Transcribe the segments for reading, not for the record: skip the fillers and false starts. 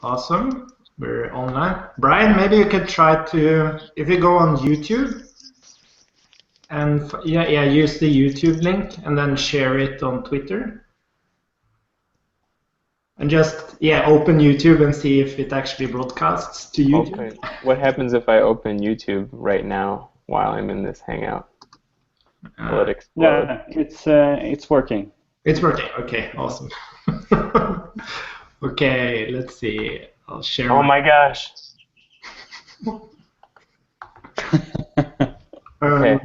Awesome. We're online. Brian, maybe you could try to, if you go on YouTube and use the YouTube link and then share it on Twitter. And just, open YouTube and see if it actually broadcasts to YouTube. Okay. What happens if I open YouTube right now while I'm in this Hangout? Will it explode? Yeah, it's working. It's working. Okay, awesome. Okay, let's see. I'll share. Oh my gosh. Okay,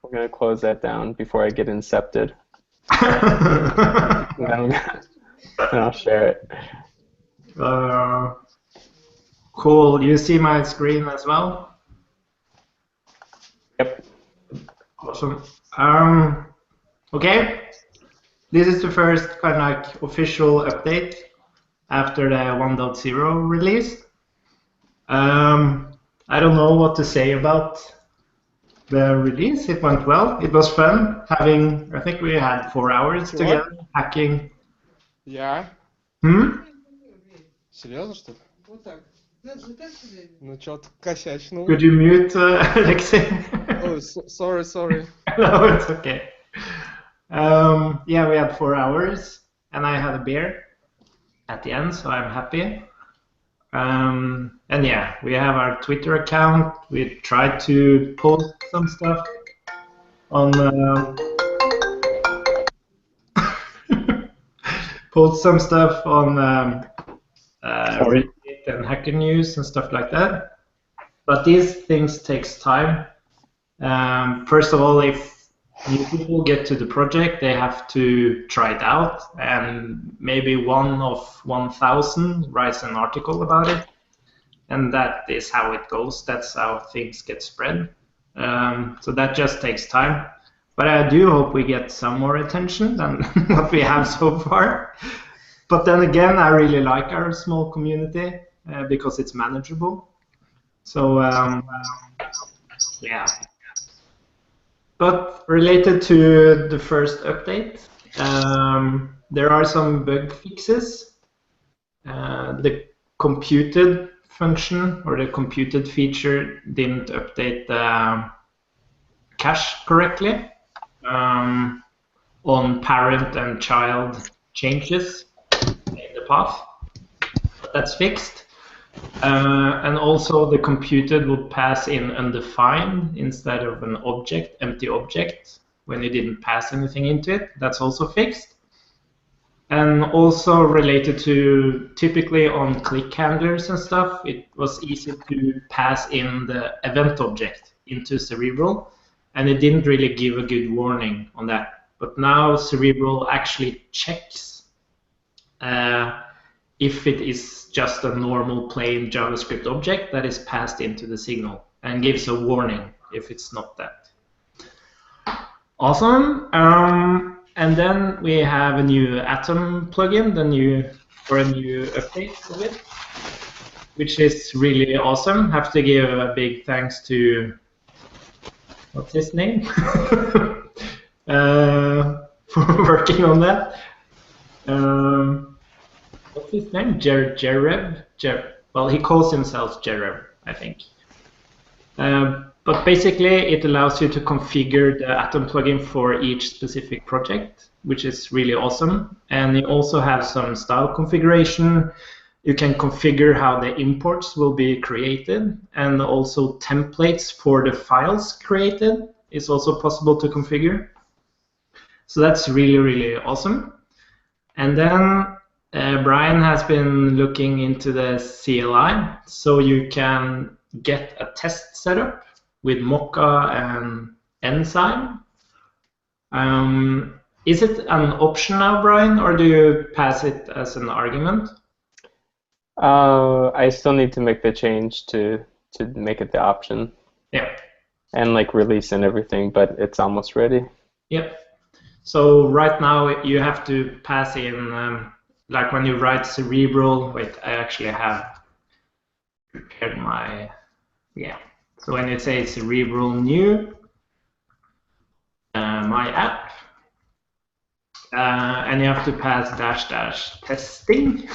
we're gonna close that down before I get incepted. And I'll share it. Cool. You see my screen as well? Yep. Awesome. Okay. This is the first kind of like official update after the 1.0 release. I don't know what to say about the release. It went well. It was fun having, I think we had 4 hours together hacking. Я? Серьезно, что ли? Вот так. Ну что-то косячнул. Could you mute, Alexei? Oh, sorry. No, it's okay. We had 4 hours, and I had a beer at the end, so I'm happy. We have our Twitter account. We tried to post some stuff on Reddit and Hacker News and stuff like that. But these things takes time. First of all, if new people get to the project, they have to try it out, and maybe one of 1,000 writes an article about it, and that is how it goes. That's how things get spread. So that just takes time. But I do hope we get some more attention than what we have so far. But then again, I really like our small community because it's manageable. So But related to the first update, there are some bug fixes. The computed function or the computed feature didn't update the cache correctly on parent and child changes in the path. But that's fixed. And also the computed will pass in undefined instead of an object, empty object, when you didn't pass anything into it. That's also fixed. And also related to typically on click handlers and stuff, it was easy to pass in the event object into Cerebral, and it didn't really give a good warning on that. But now Cerebral actually checks if it is just a normal plain JavaScript object that is passed into the signal and gives a warning if it's not that. Awesome. And then we have a new Atom plugin, a new update of it, which is really awesome. Have to give a big thanks to, what's his name, for working on that. What's his name? Jereb? Well, he calls himself Jereb, I think. But basically, it allows you to configure the Atom plugin for each specific project, which is really awesome. And you also have some style configuration. You can configure how the imports will be created, and also templates for the files created is also possible to configure. So that's really, really awesome. And then Brian has been looking into the CLI, so you can get a test setup with Mocha and Enzyme. Is it an option now, Brian, or do you pass it as an argument? I still need to make the change to make it the option. Yeah. And like release and everything, but it's almost ready. Yep. So right now you have to pass in, like when you write Cerebral, wait, I actually have prepared my, So when you say Cerebral new, my app, and you have to pass -- testing,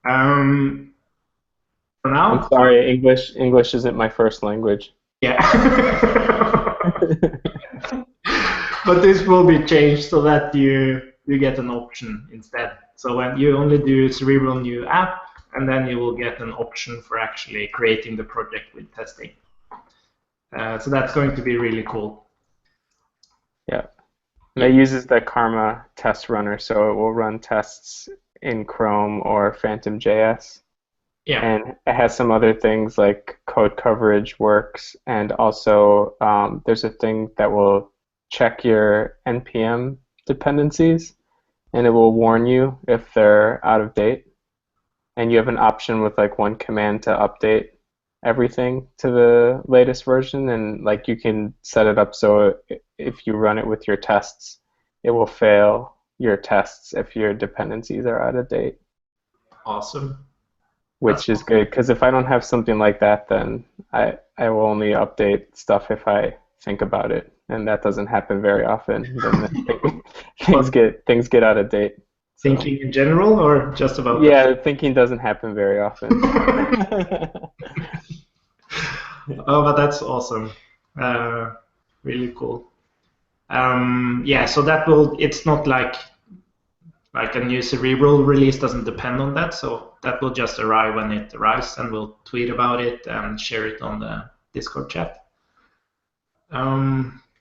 For now, I'm sorry, English isn't my first language. yeah. But this will be changed so that you get an option instead. So when you only do Cerebral new app, and then you will get an option for actually creating the project with testing. So that's going to be really cool. Yeah. And it uses the Karma test runner, so it will run tests in Chrome or Phantom.js. Yeah. And it has some other things like code coverage works, and also there's a thing that will check your NPM dependencies, and it will warn you if they're out of date. And you have an option with like one command to update everything to the latest version, and like you can set it up so if you run it with your tests, it will fail your tests if your dependencies are out of date. Awesome. Which is good, because if I don't have something like that, then I will only update stuff if I think about it, and that doesn't happen very often. Then things get out of date. So. Thinking in general, or just about that? Thinking doesn't happen very often. Oh, but that's awesome. Really cool. Yeah, so that will. It's not like a new Cerebral release doesn't depend on that, so that will just arrive when it arrives, and we'll tweet about it and share it on the Discord chat.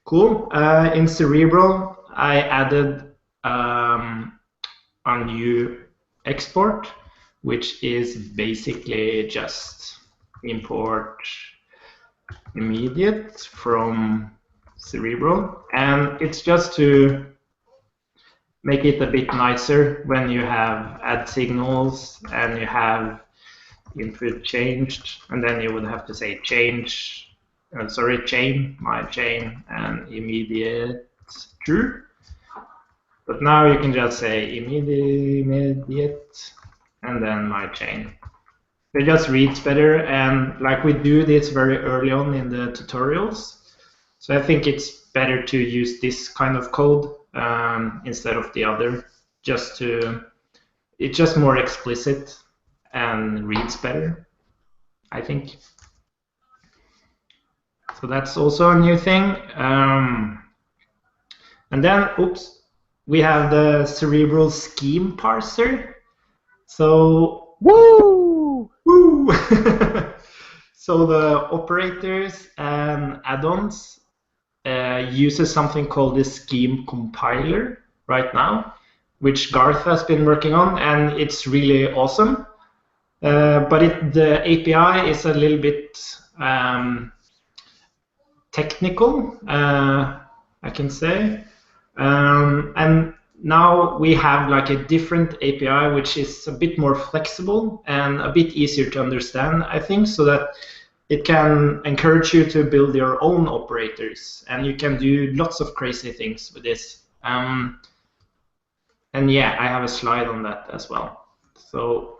Cool. In Cerebral, I added a new export, which is basically just import immediate from Cerebral, and it's just to make it a bit nicer when you have add signals and you have input changed, and then you would have to say change, chain, my chain, and immediate true. But now you can just say immediate and then my chain. It just reads better, and like we do this very early on in the tutorials, so I think it's better to use this kind of code instead of the other. It's just more explicit and reads better, I think. So that's also a new thing. And then, we have the Cerebral scheme parser. So, woo! So the operators and add-ons uses something called the scheme compiler right now, which Garth has been working on, and it's really awesome. But the API is a little bit technical, I can say. And now we have like a different API, which is a bit more flexible and a bit easier to understand, I think, so that it can encourage you to build your own operators, and you can do lots of crazy things with this. And yeah, I have a slide on that as well, so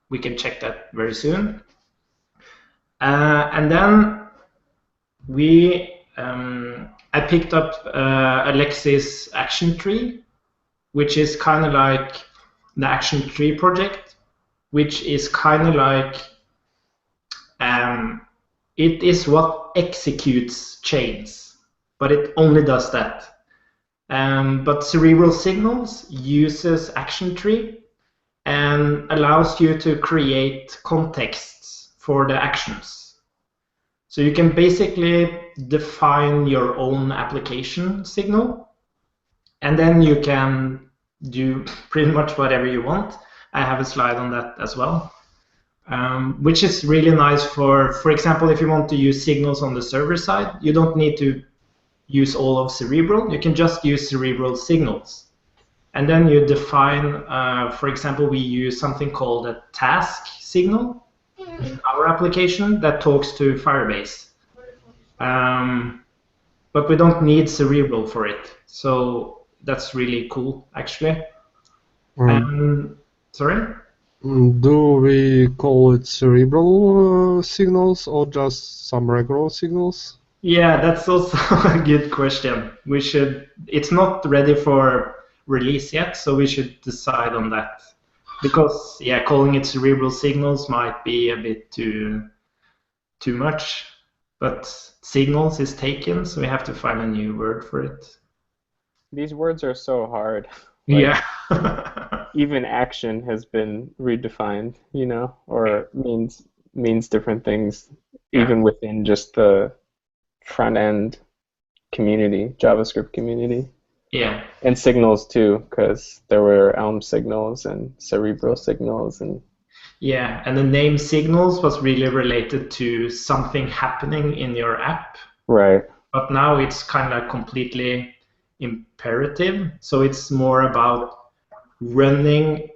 we can check that very soon. And then I picked up Alexis action tree, which is kind of like the action tree project, which is kind of like it is what executes chains, but it only does that. But Cerebral Signals uses action tree and allows you to create contexts for the actions. So you can basically define your own application signal, and then you can do pretty much whatever you want. I have a slide on that as well, which is really nice for example, if you want to use signals on the server side, you don't need to use all of Cerebral. You can just use Cerebral signals. And then you define, for example, we use something called a task signal in our application that talks to Firebase. But we don't need Cerebral for it. So that's really cool, actually. Sorry? Do we call it Cerebral signals or just some regular signals? Yeah, that's also a good question. It's not ready for release yet, so we should decide on that. because yeah, calling it cerebral signals might be a bit too much, but signals is taken, so we have to find a new word for it. These words are so hard. Yeah. Even action has been redefined, or means different things, Yeah. even within just the front end community, JavaScript community. Yeah. And signals too, because there were Elm signals and Cerebral signals and Yeah, and the name signals was really related to something happening in your app. right. But now it's kind of completely imperative. So it's more about running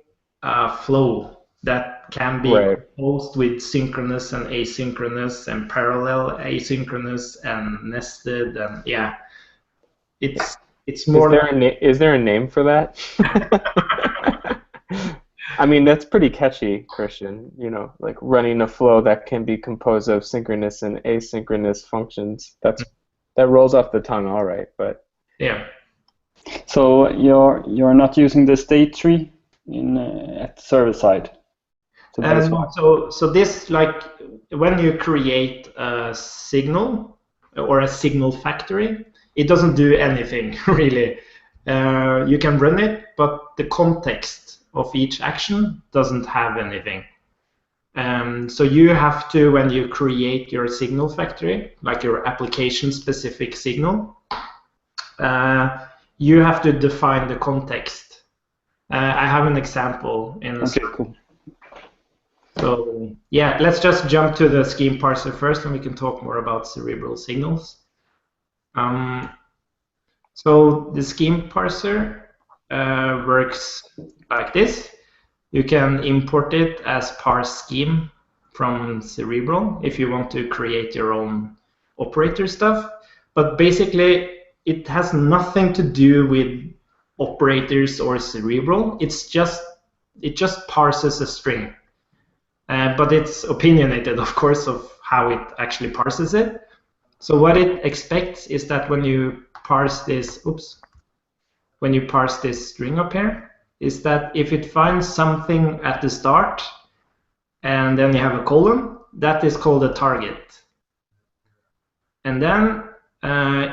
a flow that can be Right. composed with synchronous and asynchronous and parallel asynchronous and nested, and yeah, it's more Is there a name for that? I mean, that's pretty catchy, Christian, like running a flow that can be composed of synchronous and asynchronous functions. That rolls off the tongue all right, but yeah. So you're not using the state tree in at the server side. So that's why. So this, like when you create a signal or a signal factory, it doesn't do anything really. You can run it, but the context of each action doesn't have anything. So you have to, when you create your signal factory, like your application-specific signal, you have to define the context. I have an example in a Okay, cool. So yeah, let's just jump to the scheme parser first, and we can talk more about cerebral signals. So the scheme parser works like this. You can import it as parse scheme from Cerebral if you want to create your own operator stuff. But basically, it has nothing to do with operators or Cerebral. It just parses a string. But it's opinionated, of course, of how it actually parses it. So what it expects is that when you parse this string up here, is that if it finds something at the start and then you have a colon, that is called a target. And then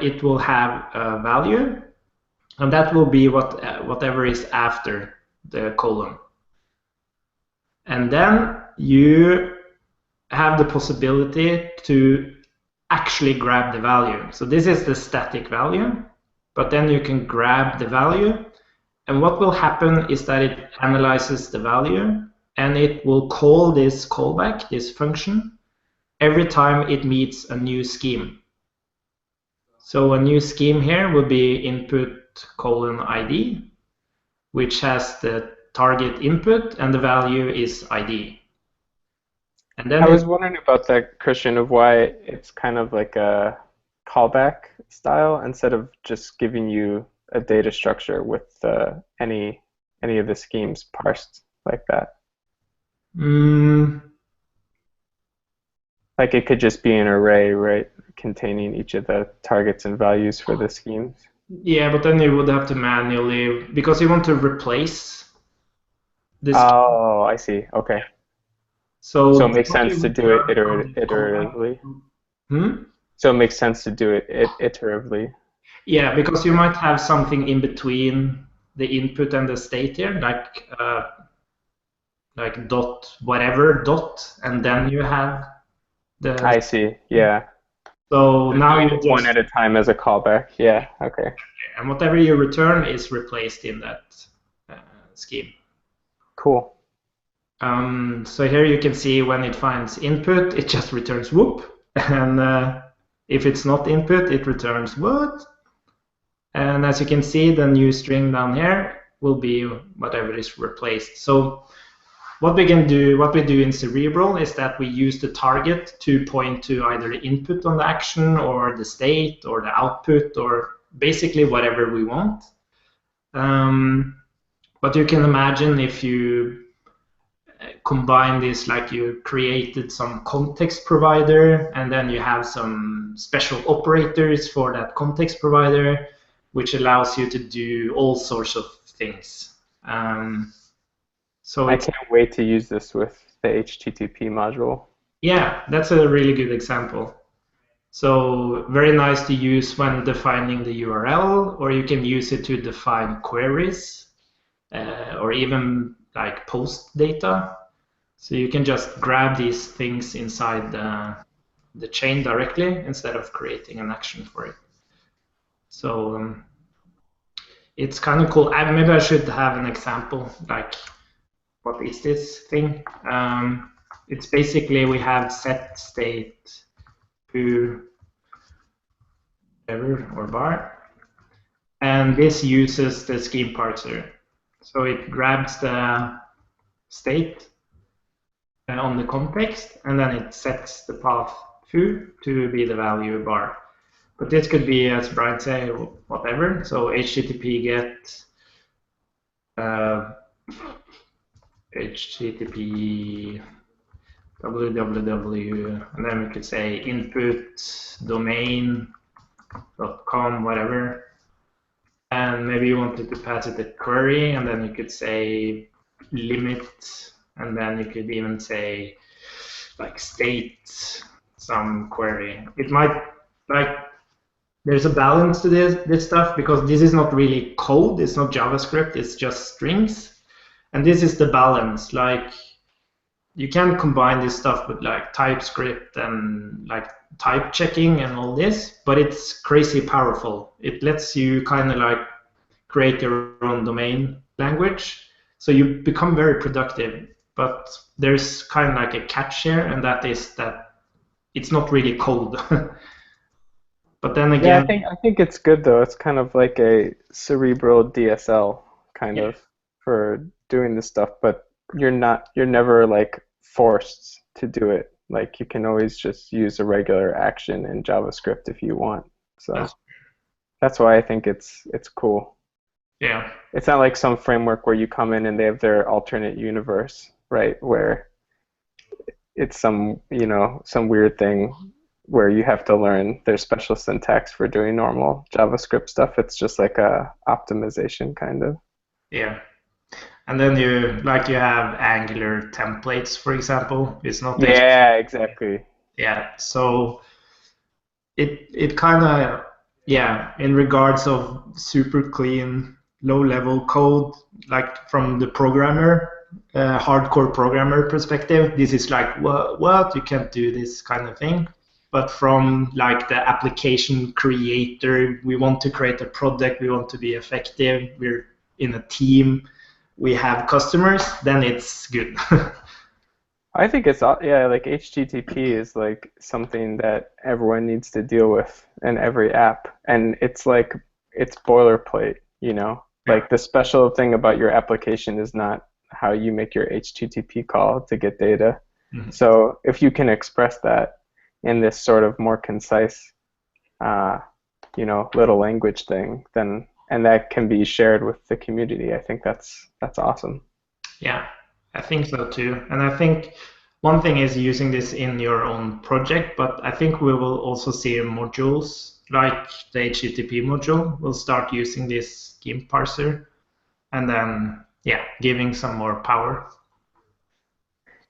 it will have a value, and that will be whatever is after the colon. And then you have the possibility to actually grab the value. So this is the static value, but then you can grab the value. And what will happen is that it analyzes the value, and it will call this callback, this function, every time it meets a new scheme. So a new scheme here will be input :id, which has the target input, and the value is id. And then I was wondering about that, Christian, of why it's kind of like a callback style instead of just giving you a data structure with any of the schemes parsed like that. Like it could just be an array, right, containing each of the targets and values for the schemes. Yeah, but then you would have to manually, because you want to replace this. Oh, I see. Okay. So it makes sense to do it iteratively. So it makes sense to do it iteratively. Yeah, because you might have something in between the input and the state here, like dot whatever dot, and then you have the. I see. Yeah. So now you just one at a time as a callback. Yeah. Okay. And whatever you return is replaced in that scheme. Cool. So here you can see when it finds input, it just returns whoop, and if it's not input, it returns what. And as you can see, the new string down here will be whatever is replaced. So what we do in Cerebral is that we use the target to point to either the input on the action or the state or the output or basically whatever we want. But you can imagine if you combine this, like you created some context provider and then you have some special operators for that context provider, which allows you to do all sorts of things. So I can't wait to use this with the HTTP module. Yeah, that's a really good example. So very nice to use when defining the URL, or you can use it to define queries, or even like post data. So you can just grab these things inside the chain directly instead of creating an action for it. So it's kind of cool. Maybe I should have an example, like what is this thing? It's basically we have set state foo error or bar, and this uses the scheme parser. So it grabs the state on the context, and then it sets the path foo to be the value bar. But this could be, as Brian said, whatever. So HTTP get HTTP www, and then we could say input domain.com, whatever. And maybe you wanted to pass it a query, and then you could say limit, and then you could even say like state some query. It might, like, there's a balance to this stuff, because this is not really code, it's not JavaScript, it's just strings. And this is the balance. Like, you can combine this stuff with like TypeScript and like type checking and all this, but it's crazy powerful. It lets you kind of like create your own domain language. So you become very productive, but there's kind of like a catch here, and that is that it's not really code. But then again, I think it's good though. It's kind of like a Cerebral DSL kind of for doing this stuff, but you're never like forced to do it. Like you can always just use a regular action in JavaScript if you want. So that's why I think it's cool. Yeah. It's not like some framework where you come in and they have their alternate universe, right? Where it's some weird thing where you have to learn their special syntax for doing normal JavaScript stuff. It's just like a optimization kind of. Yeah. And then you have Angular templates, for example. It's not Yeah, exactly. Yeah. So it kind of, in regards of super clean low-level code, like from the hardcore programmer perspective, this is like, what? You can't do this kind of thing. But from like the application creator, we want to create a product, we want to be effective, we're in a team, we have customers, then it's good. I think it's, like HTTP is like something that everyone needs to deal with in every app. And it's like, it's boilerplate, Like the special thing about your application is not how you make your HTTP call to get data. Mm-hmm. So if you can express that in this sort of more concise, little language thing, then, and that can be shared with the community, I think that's awesome. Yeah, I think so too. And I think one thing is using this in your own project, but I think we will also see modules like the HTTP module. We'll start using this scheme parser, and then giving some more power.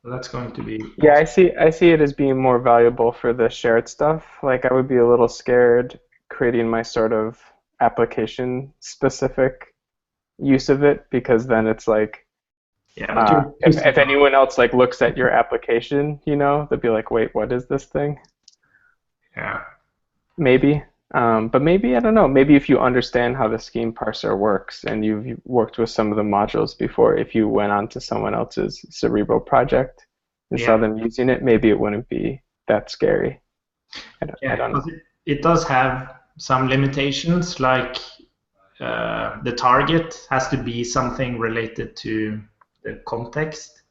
So that's going to be awesome. I see it as being more valuable for the shared stuff. Like I would be a little scared creating my sort of application specific use of it, because then it's like if anyone else like looks at your application, they'll be like, wait, what is this thing? Yeah. Maybe. But maybe, I don't know, maybe if you understand how the scheme parser works and you've worked with some of the modules before, if you went on to someone else's Cerebral project and saw them using it, maybe it wouldn't be that scary. I don't know. It does have some limitations, like the target has to be something related to the context.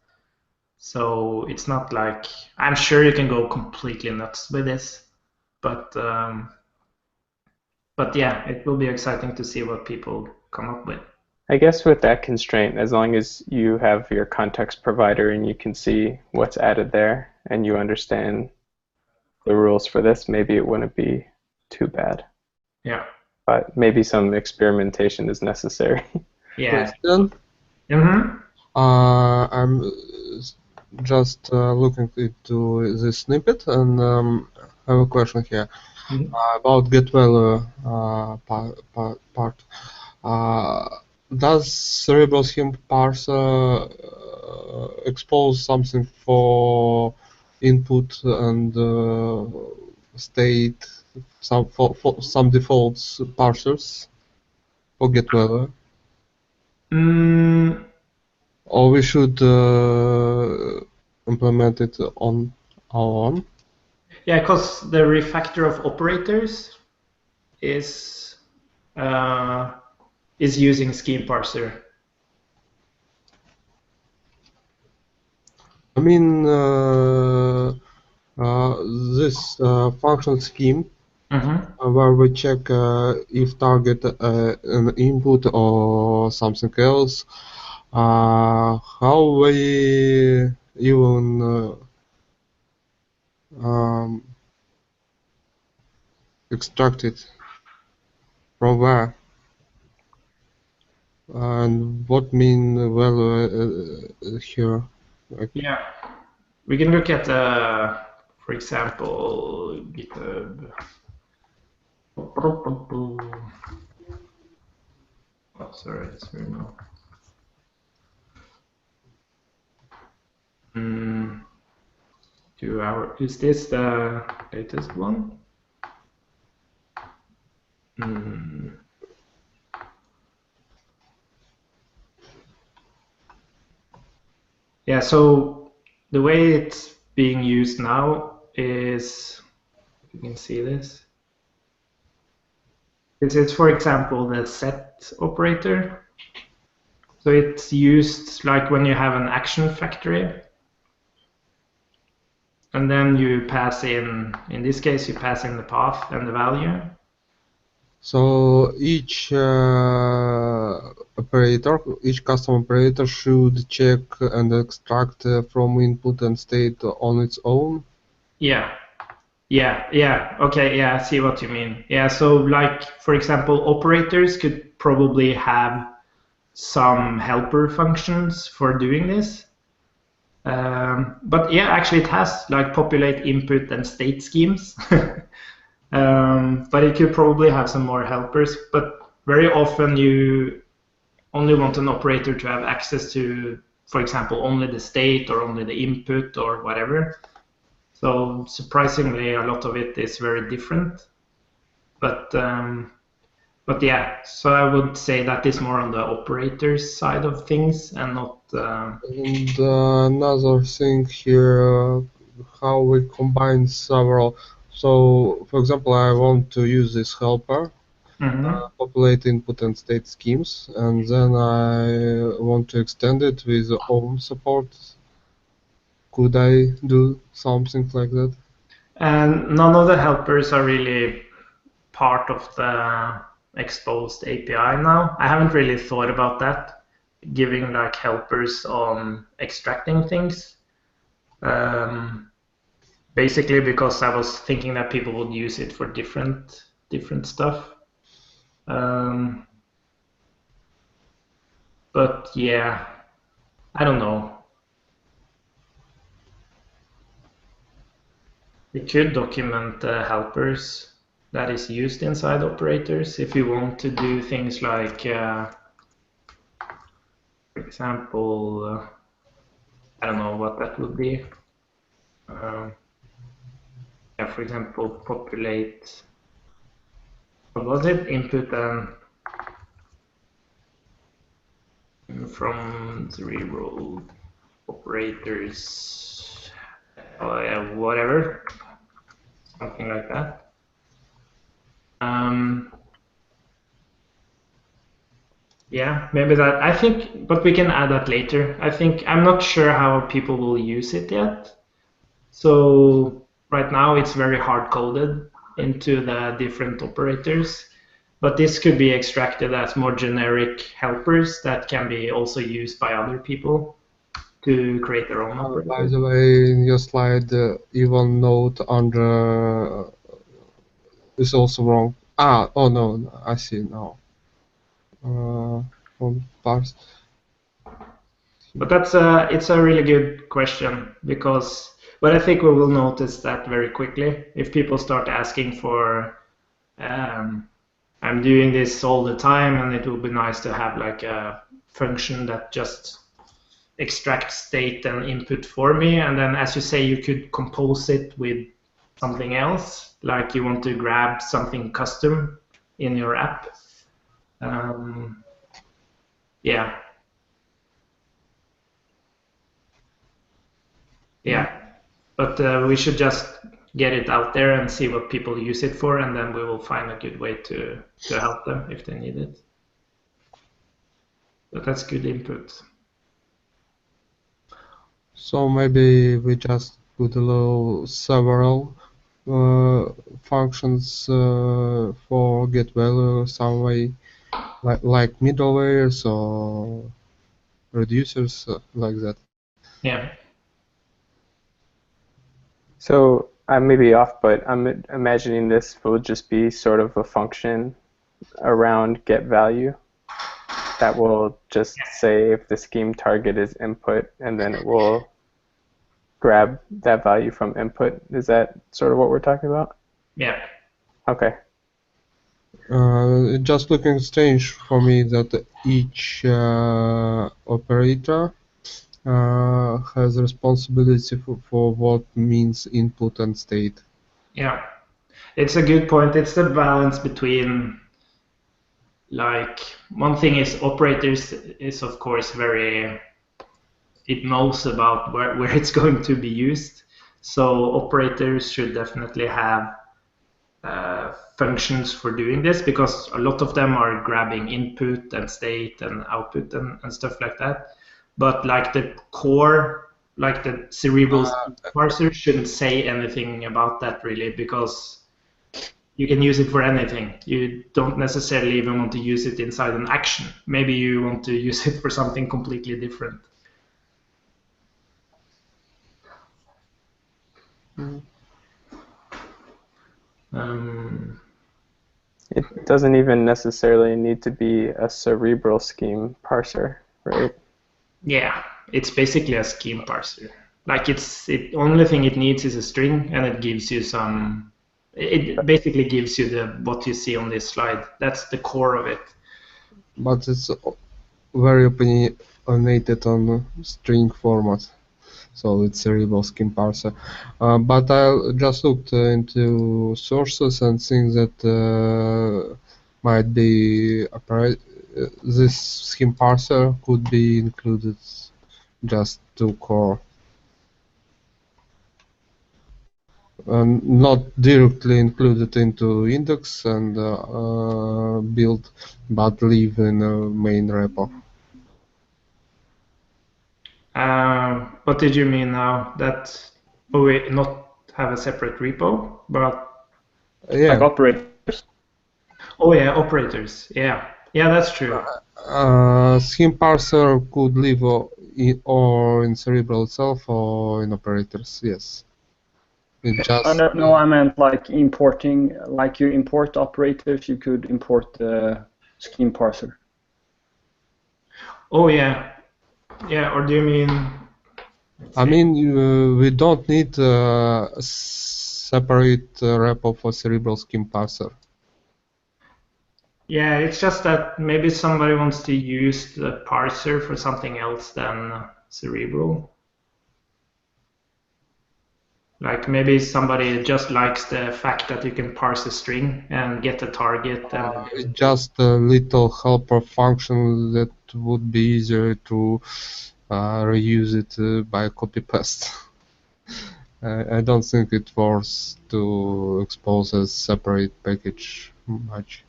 So it's not like, I'm sure you can go completely nuts with this, but yeah, it will be exciting to see what people come up with. I guess with that constraint, as long as you have your context provider and you can see what's added there and you understand the rules for this, maybe it wouldn't be too bad. Yeah. But maybe some experimentation is necessary. Yeah. Question? Mm-hmm. I'm just looking into this snippet and have a question here about get value part. Does Cerebral scheme parser expose something for input and state, for some defaults parsers for get value? Or we should implement it on our own? Yeah, because the refactor of operators is using scheme parser. I mean, this function scheme where we check if target an input or something else, how we even extract it from where, and what mean value here? Like, Yeah, we can look at, for example, GitHub. Oh, sorry, it's very low. Is this the latest one? Yeah, so the way it's being used now is, you can see this. This is, for example, the set operator. So it's used like when you have an action factory. And then you pass in this case, you pass in the path and the value. so each operator, each custom operator should check and extract from input and state on its own. Yeah. Okay, yeah, I see what you mean. Yeah, so like, for example, operators could probably have some helper functions for doing this. But yeah, actually it has like populate input and state schemes. But it could probably have some more helpers. But very often you only want an operator to have access to, for example, only the state or only the input or whatever. So surprisingly, a lot of it is very different. But yeah, so I would say that is more on the operators side of things and not. And another thing here, how we combine several. So, for example, I want to use this helper, populate input and state schemes, and then I want to extend it with OM support. Could I do something like that? And none of the helpers are really part of the exposed API now. I haven't really thought about that, giving like helpers on extracting things. Basically because I was thinking that people would use it for different stuff. But yeah, I don't know. We could document the helpers that is used inside operators if you want to do things like, for example, I don't know what that would be. Yeah, for example, populate, what was it? Input from Cerebral operators, whatever, something like that. Yeah, maybe that. I think, but we can add that later. I'm not sure how people will use it yet. So right now it's very hard coded into the different operators, but this could be extracted as more generic helpers that can be also used by other people to create their own operator. By the way, in your slide, even note under is also wrong. Oh no, I see now. From parse. But it's a really good question because, but I think we will notice that very quickly if people start asking for, I'm doing this all the time, and it would be nice to have like a function that just extract state and input for me. And then, as you say, you could compose it with something else, like you want to grab something custom in your app. Yeah. Yeah. But we should just get it out there and see what people use it for, and then we will find a good way to help them if they need it. But that's good input. So maybe we just put several functions for get value some way, like middlewares or reducers, like that. Yeah. So I may be off, but I'm imagining this will just be sort of a function around get value that will just say if the scheme target is input, and then it will grab that value from input. Is that sort of what we're talking about? Yeah. Okay. Just looking strange for me that each operator has responsibility for what means input and state. Yeah. It's a good point. It's the balance between, like, one thing is operators is of course it knows about where it's going to be used. So operators should definitely have functions for doing this, because a lot of them are grabbing input and state and output and stuff like that. But like the core, like the Cerebral parser shouldn't say anything about that really, because you can use it for anything. You don't necessarily even want to use it inside an action. Maybe you want to use it for something completely different. It doesn't even necessarily need to be a Cerebral scheme parser, right? Yeah, it's basically a scheme parser. Like the only thing it needs is a string, and it gives you some. It basically gives you what you see on this slide. That's the core of it. But it's very opinionated on string format, so it's Cerebral scheme parser. But I just looked into sources and think that might be this scheme parser could be included just to core. Not directly included into index and build, but live in a main repo. What did you mean now? That we not have a separate repo, but Yeah. Like operators. oh yeah, operators. Yeah, that's true. Scheme parser could live or in Cerebral itself or in operators. Yes. It just No, I meant like importing, like you import operators, you could import the scheme parser. Oh yeah, Or do you mean? I mean, we don't need a separate repo for Cerebral scheme parser. Yeah, it's just that maybe somebody wants to use the parser for something else than Cerebral. Like maybe somebody just likes the fact that you can parse a string and get a target. And just a little helper function that would be easier to reuse it by copy paste. I don't think it worth to expose a separate package much.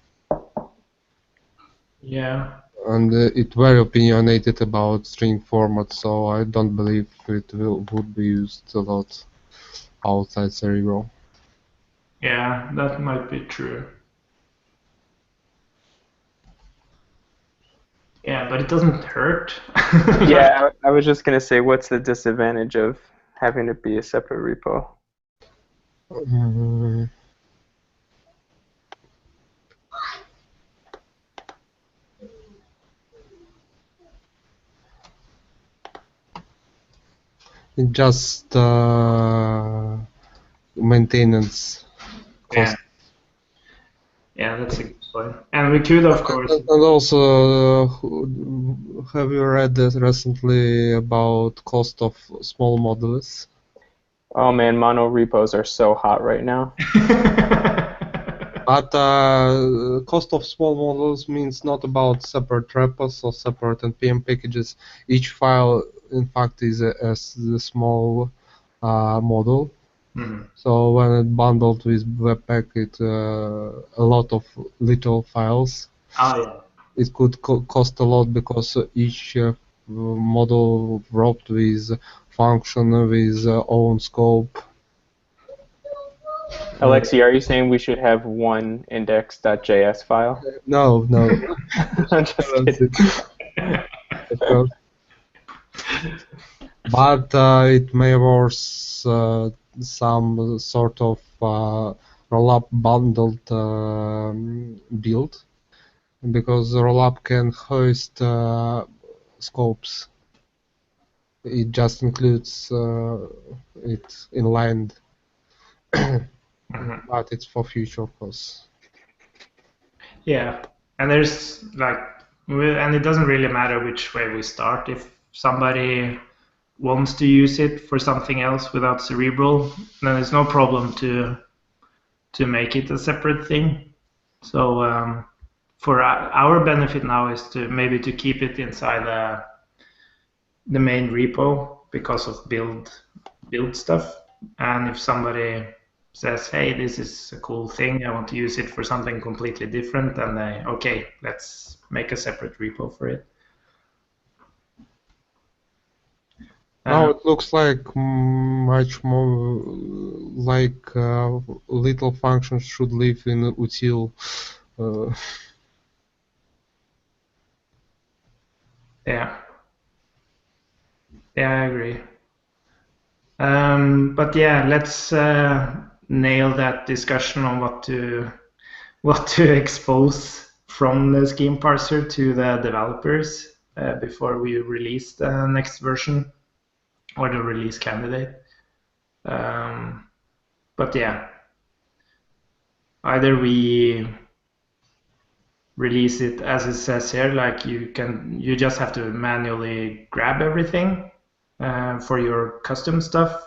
Yeah. And it's very opinionated about string format, so I don't believe it would be used a lot outside Cerebral. Yeah, that might be true. Yeah, but it doesn't hurt. Yeah, I was just going to say, what's the disadvantage of having it be a separate repo? just maintenance cost. Yeah, that's a good point. And we could, of course. And also, have you read recently about cost of small modules? Oh man, mono repos are so hot right now. But cost of small models means not about separate repos or separate npm packages. Each file, in fact, is a small model. Mm-hmm. So when it bundled with Webpack, a lot of little files. Oh yeah. It could cost a lot because each model wrapped with function with own scope. Alexi, are you saying we should have one index.js file? No. I'm just kidding. Of course. But it may worth some sort of rollup bundled build, because rollup can host scopes. It just includes it inlined, but it's for future, of course. Yeah, and there's and it doesn't really matter which way we start. If somebody wants to use it for something else without Cerebral, then there's no problem to make it a separate thing. So for our benefit now is to maybe to keep it inside the main repo because of build stuff. And if somebody says, hey, this is a cool thing, I want to use it for something completely different, and okay, let's make a separate repo for it. Now it looks like much more like little functions should live in util. Yeah, I agree. But yeah, let's nail that discussion on what to expose from the scheme parser to the developers before we release the next version or the release candidate. But yeah, either we release it as it says here, like you just have to manually grab everything for your custom stuff,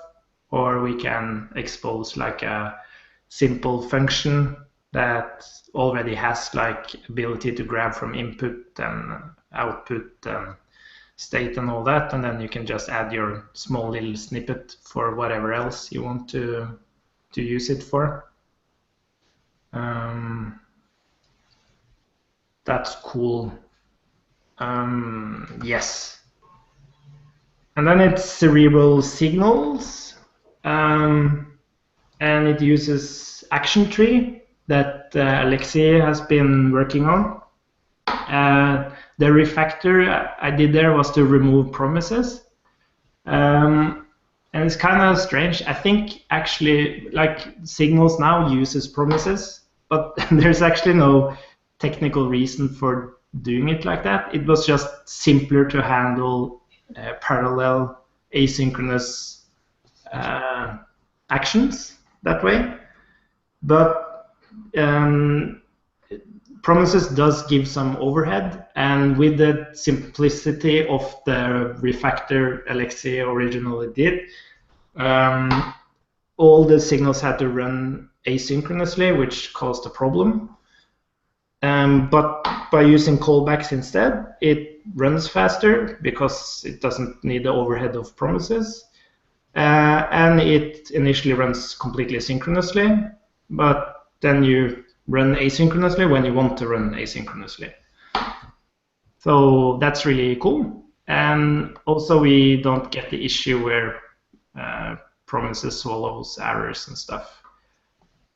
or we can expose like a simple function that already has like ability to grab from input and output and state and all that, and then you can just add your small little snippet for whatever else you want to use it for. That's cool. Yes. And then it's Cerebral Signals, and it uses action tree that Alexei has been working on. The refactor I did there was to remove promises. And it's kind of strange. I think actually like Signals now uses promises, but there's actually no technical reason for doing it like that. It was just simpler to handle parallel asynchronous actions that way. But promises does give some overhead, and with the simplicity of the refactor Alexei originally did, all the signals had to run asynchronously, which caused a problem. But by using callbacks instead, it runs faster because it doesn't need the overhead of promises. And it initially runs completely synchronously, but then you run asynchronously when you want to run asynchronously. So that's really cool. And also we don't get the issue where promises swallows errors and stuff.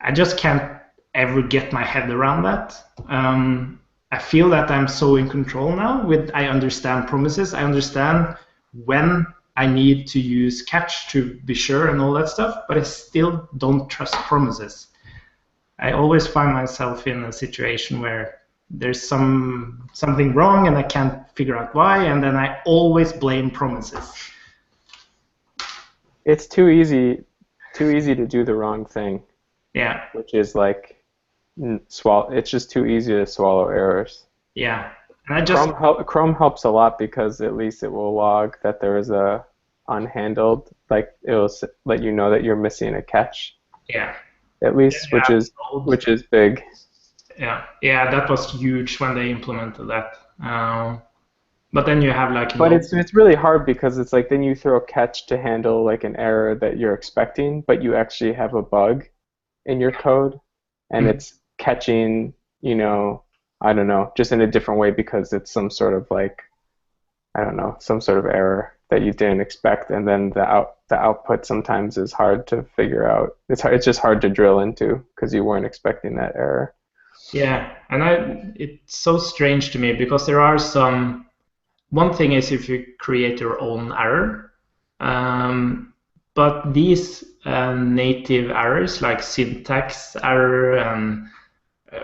I just can't ever get my head around that. I feel that I'm so in control now. I understand promises. I understand when I need to use catch to be sure and all that stuff, but I still don't trust promises. I always find myself in a situation where there's something wrong and I can't figure out why, and then I always blame promises. it's too easy to do the wrong thing. Yeah. Which is like swallow. It's just too easy to swallow errors. Yeah. And I just Chrome helps a lot because at least it will log that there is a unhandled, like it will let you know that you're missing a catch. Yeah. At least, which is big. Yeah. Yeah, that was huge when they implemented that. But then you have like. But it's really hard because it's like then you throw a catch to handle like an error that you're expecting, but you actually have a bug in your code, and it's catching, you know, I don't know, just in a different way because it's some sort of like, I don't know, some sort of error that you didn't expect, and then the output sometimes is hard to figure out. It's just hard to drill into because you weren't expecting that error. Yeah, and it's so strange to me because there are some. One thing is if you create your own error, but these native errors like syntax error and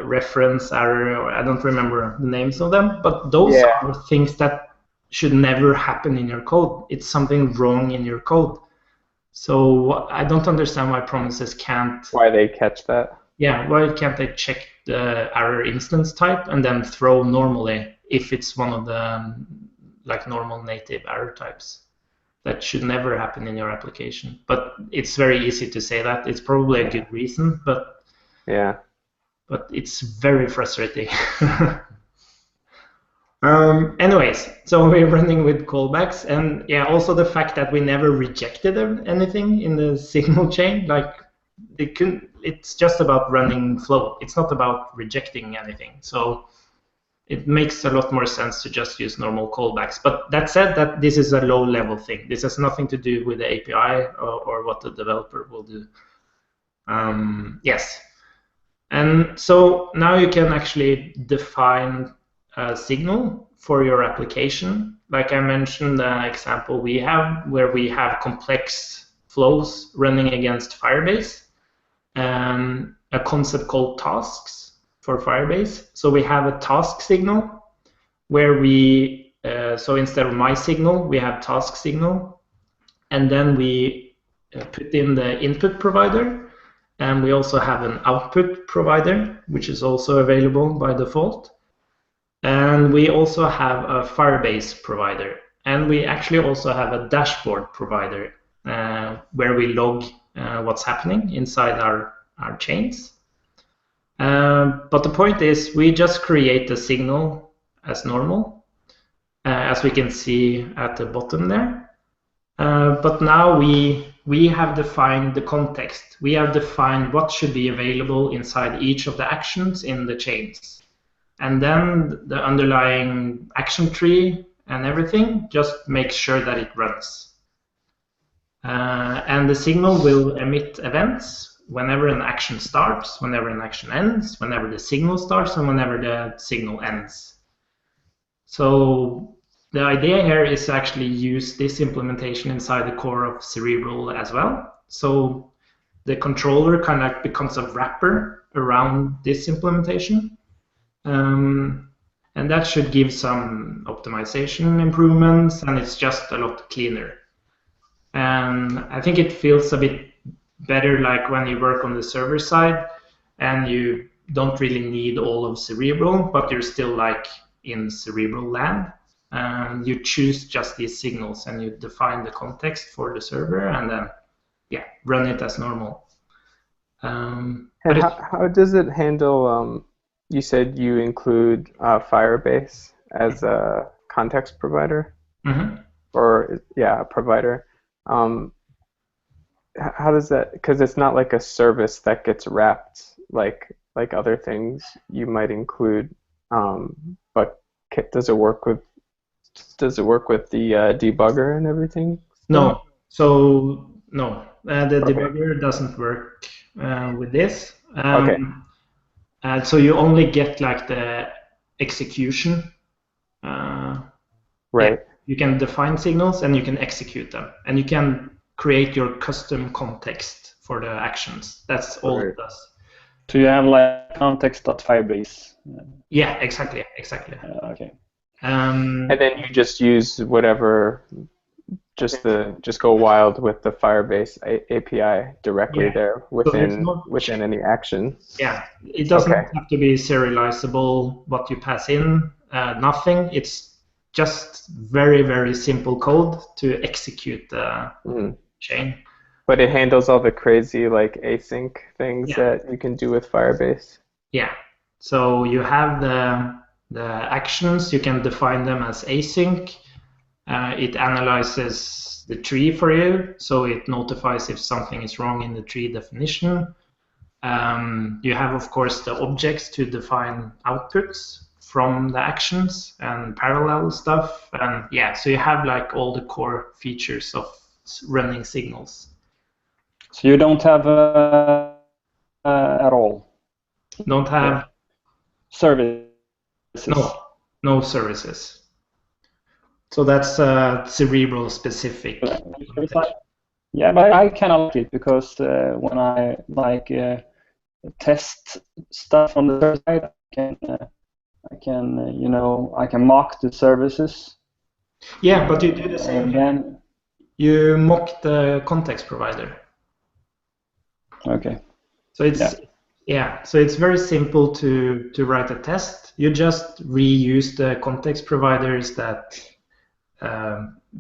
reference error, or I don't remember the names of them, but those are things that should never happen in your code. It's something wrong in your code. So I don't understand why promises can't. Why they catch that? Yeah, why can't they check the error instance type and then throw normally if it's one of the like normal native error types? That should never happen in your application. But it's very easy to say that. It's probably a good reason, but yeah. But it's very frustrating. Anyways, so we're running with callbacks, and yeah, also the fact that we never rejected anything in the signal chain. Like it's just about running flow. It's not about rejecting anything. So it makes a lot more sense to just use normal callbacks. But that said, that this is a low-level thing. This has nothing to do with the API or what the developer will do. Yes. And so now you can actually define a signal for your application. Like I mentioned, the example we have where we have complex flows running against Firebase, a concept called tasks for Firebase. So we have a task signal where we, so instead of my signal, we have task signal. And then we put in the input provider. And we also have an output provider, which is also available by default. And we also have a Firebase provider. And we actually also have a dashboard provider where we log what's happening inside our chains. But the point is we just create the signal as normal, as we can see at the bottom there. But now we have defined the context. We have defined what should be available inside each of the actions in the chains. And then the underlying action tree and everything just makes sure that it runs. And the signal will emit events whenever an action starts, whenever an action ends, whenever the signal starts, and whenever the signal ends. So the idea here is to actually use this implementation inside the core of Cerebral as well. So the controller kind of becomes a wrapper around this implementation. And that should give some optimization improvements, and it's just a lot cleaner. And I think it feels a bit better like when you work on the server side and you don't really need all of Cerebral, but you're still like in Cerebral land. You choose just these signals and you define the context for the server and then run it as normal. And how does it handle, you said you include Firebase as a context provider? Mm-hmm. Or, a provider. How does that, because it's not like a service that gets wrapped like other things you might include, but does it work with the debugger and everything? No. So no, the debugger doesn't work with this. Okay. So you only get like the execution. Right. You can define signals and you can execute them, and you can create your custom context for the actions. That's all it does. So you have like context.firebase. Yeah, exactly. Okay. And then you just use whatever just go wild with the Firebase API directly there within any action. Yeah, it doesn't have to be serializable what you pass in, nothing. It's just very, very simple code to execute the chain. But it handles all the crazy like async things that you can do with Firebase. Yeah, so you have the actions, you can define them as async. It analyzes the tree for you, so it notifies if something is wrong in the tree definition. You have, of course, the objects to define outputs from the actions and parallel stuff. And yeah, so you have like all the core features of running signals. So you don't have at all? Don't have services? No services. So that's Cerebral specific. Yeah, but I kind of like it because when I test stuff on the server side, I can mock the services. Yeah, but you do the same. And then you mock the context provider. Okay. So it's so it's very simple to write a test. You just reuse the context providers that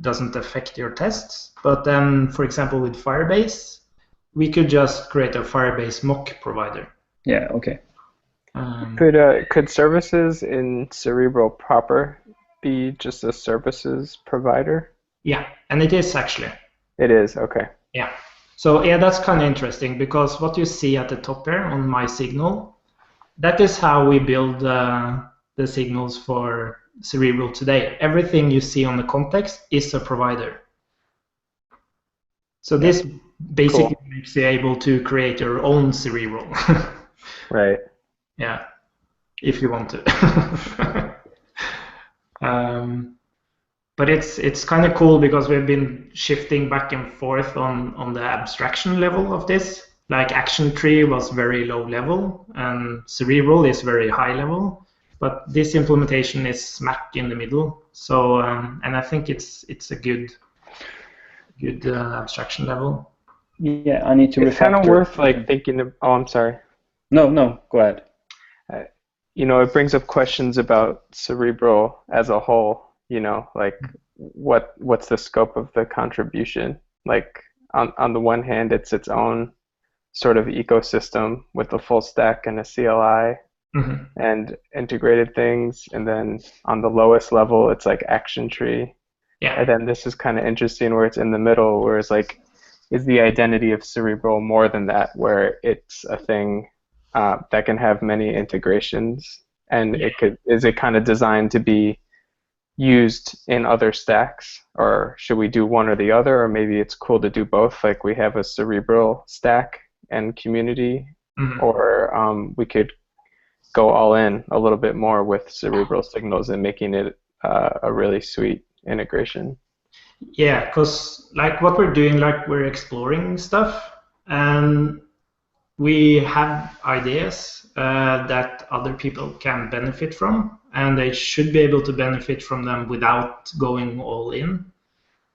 doesn't affect your tests. But then, for example, with Firebase, we could just create a Firebase mock provider. Yeah. Okay. Could services in Cerebral proper be just a services provider? Yeah, and it is actually. It is, okay. Yeah. So yeah, that's kind of interesting because what you see at the top here on my signal, that is how we build the signals for Cerebral today. Everything you see on the context is a provider. So this basically makes you able to create your own Cerebral. Right. Yeah, if you want to. But it's kind of cool because we've been shifting back and forth on the abstraction level of this. Like action tree was very low level and Cerebral is very high level. But this implementation is smack in the middle. So and I think it's a good abstraction level. Yeah, I need to refactor. It's kind of worth like thinking of, oh, I'm sorry. No, go ahead. It brings up questions about Cerebral as a whole, like what's the scope of the contribution? Like on the one hand, it's its own sort of ecosystem with a full stack and a CLI and integrated things. And then on the lowest level, it's like action tree. Yeah. And then this is kind of interesting where it's in the middle, where it's like, is the identity of Cerebral more than that, where it's a thing that can have many integrations, and is it kind of designed to be used in other stacks, or should we do one or the other, or maybe it's cool to do both, like we have a Cerebral stack and community, or we could go all in a little bit more with Cerebral signals and making it a really sweet integration. Yeah, because like what we're doing, like we're exploring stuff, and we have ideas that other people can benefit from, and they should be able to benefit from them without going all in.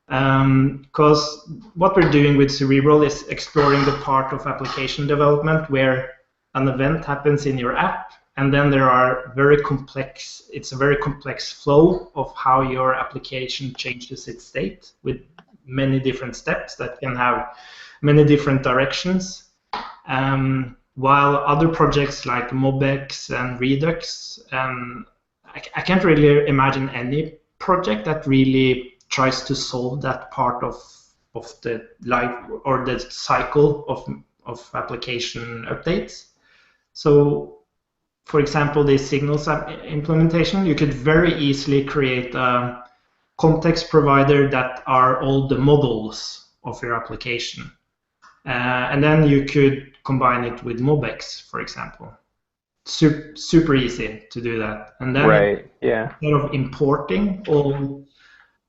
Because what we're doing with Cerebral is exploring the part of application development where an event happens in your app, and then there are it's a very complex flow of how your application changes its state with many different steps that can have many different directions. While other projects like MobX and Redux, I can't really imagine any project that really tries to solve that part of the life or the cycle of application updates. So, for example, the signals implementation, you could very easily create a context provider that are all the models of your application. And then you could combine it with MobX, for example. Super easy to do that. And then instead of importing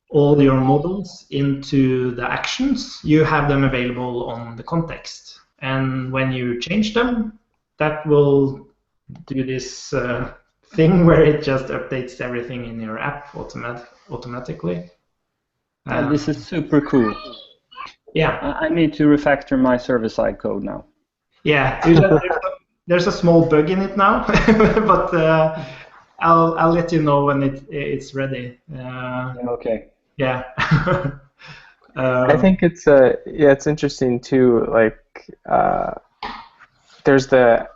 all your models into the actions, you have them available on the context. And when you change them, that will do this thing where it just updates everything in your app automatically. This is super cool. Yeah. I need to refactor my server-side code now. Yeah, there's a small bug in it now, but I'll let you know when it's ready. Okay. Yeah. I think it's it's interesting too. Like there's the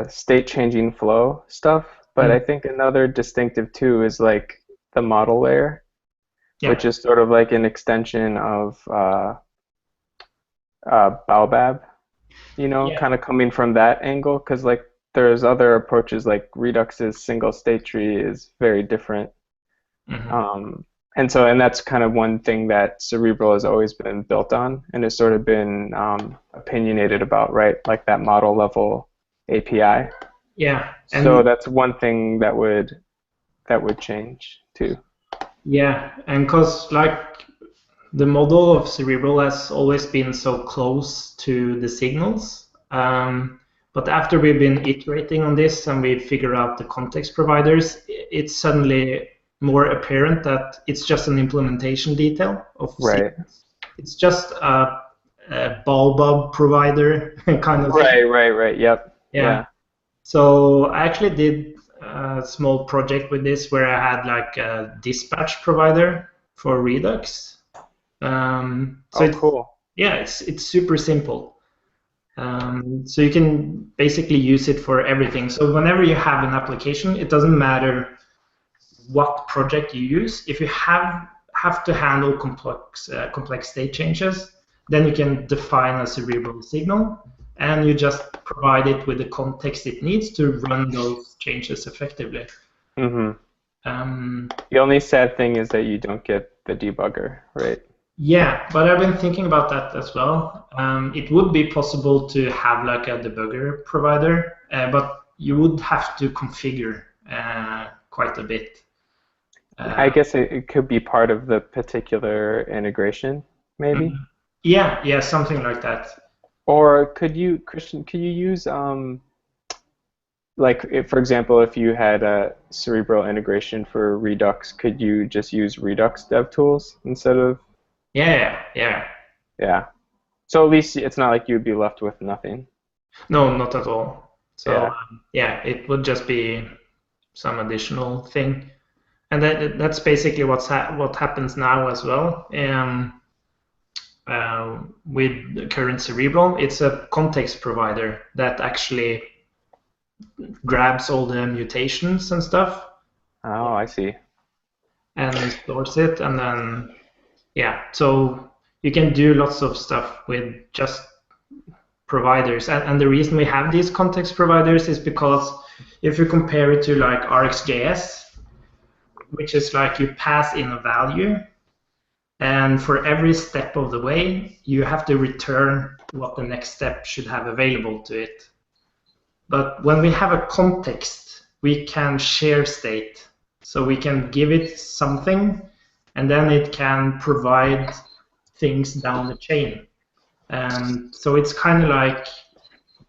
state changing flow stuff, but I think another distinctive too is like the model layer, which is sort of like an extension of Baobab, kind of coming from that angle, because like there's other approaches like Redux's single state tree is very different. And that's kind of one thing that Cerebral has always been built on and has sort of been opinionated about, right? Like that model level API. Yeah. So that's one thing that would change too. Yeah, and because like the model of Cerebral has always been so close to the signals, but after we've been iterating on this and we figure out the context providers, it's suddenly more apparent that it's just an implementation detail of signals. It's just a Baobab provider kind of thing. Right. Yep. Yeah. So I actually did a small project with this where I had like a dispatch provider for Redux. Cool. Yeah, it's super simple. So you can basically use it for everything. So whenever you have an application, it doesn't matter what project you use. If you have to handle complex state changes, then you can define a Cerebral signal, and you just provide it with the context it needs to run those changes effectively. The only sad thing is that you don't get the debugger, right? Yeah, but I've been thinking about that as well. It would be possible to have like a debugger provider, but you would have to configure quite a bit. I guess it could be part of the particular integration, maybe? Yeah, something like that. Or Christian, could you use, like, for example, if you had a Cerebral integration for Redux, could you just use Redux DevTools instead of? Yeah. So at least it's not like you'd be left with nothing. No, not at all. So it would just be some additional thing. And that's basically what happens now as well. With the current Cerebral, it's a context provider that actually grabs all the mutations and stuff. Oh, I see. And stores it, and then so you can do lots of stuff with just providers. And the reason we have these context providers is because if you compare it to like RxJS, which is like you pass in a value, and for every step of the way, you have to return what the next step should have available to it. But when we have a context, we can share state. So we can give it something, and then it can provide things down the chain. And so it's kind of like,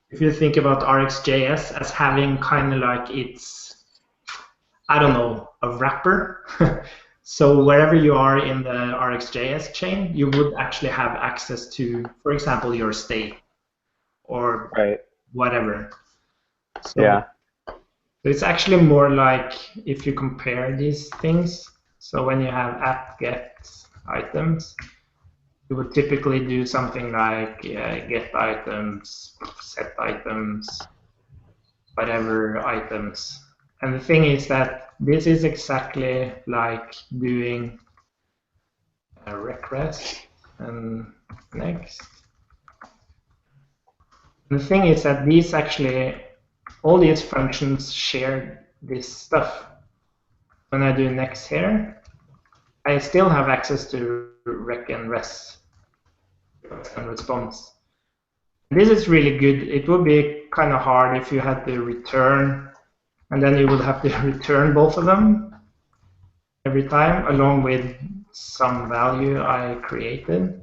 if you think about RxJS as having kind of like its, I don't know, a wrapper. So wherever you are in the RxJS chain, you would actually have access to, for example, your state or whatever. So it's actually more like if you compare these things. So when you have app-get items, you would typically do something like get items, set items, whatever items. And the thing is that this is exactly like doing a request and next. And the thing is that these actually, all these functions share this stuff. When I do next here, I still have access to rec and res and response. This is really good. It would be kind of hard if you had to return, and then you would have to return both of them every time, along with some value I created.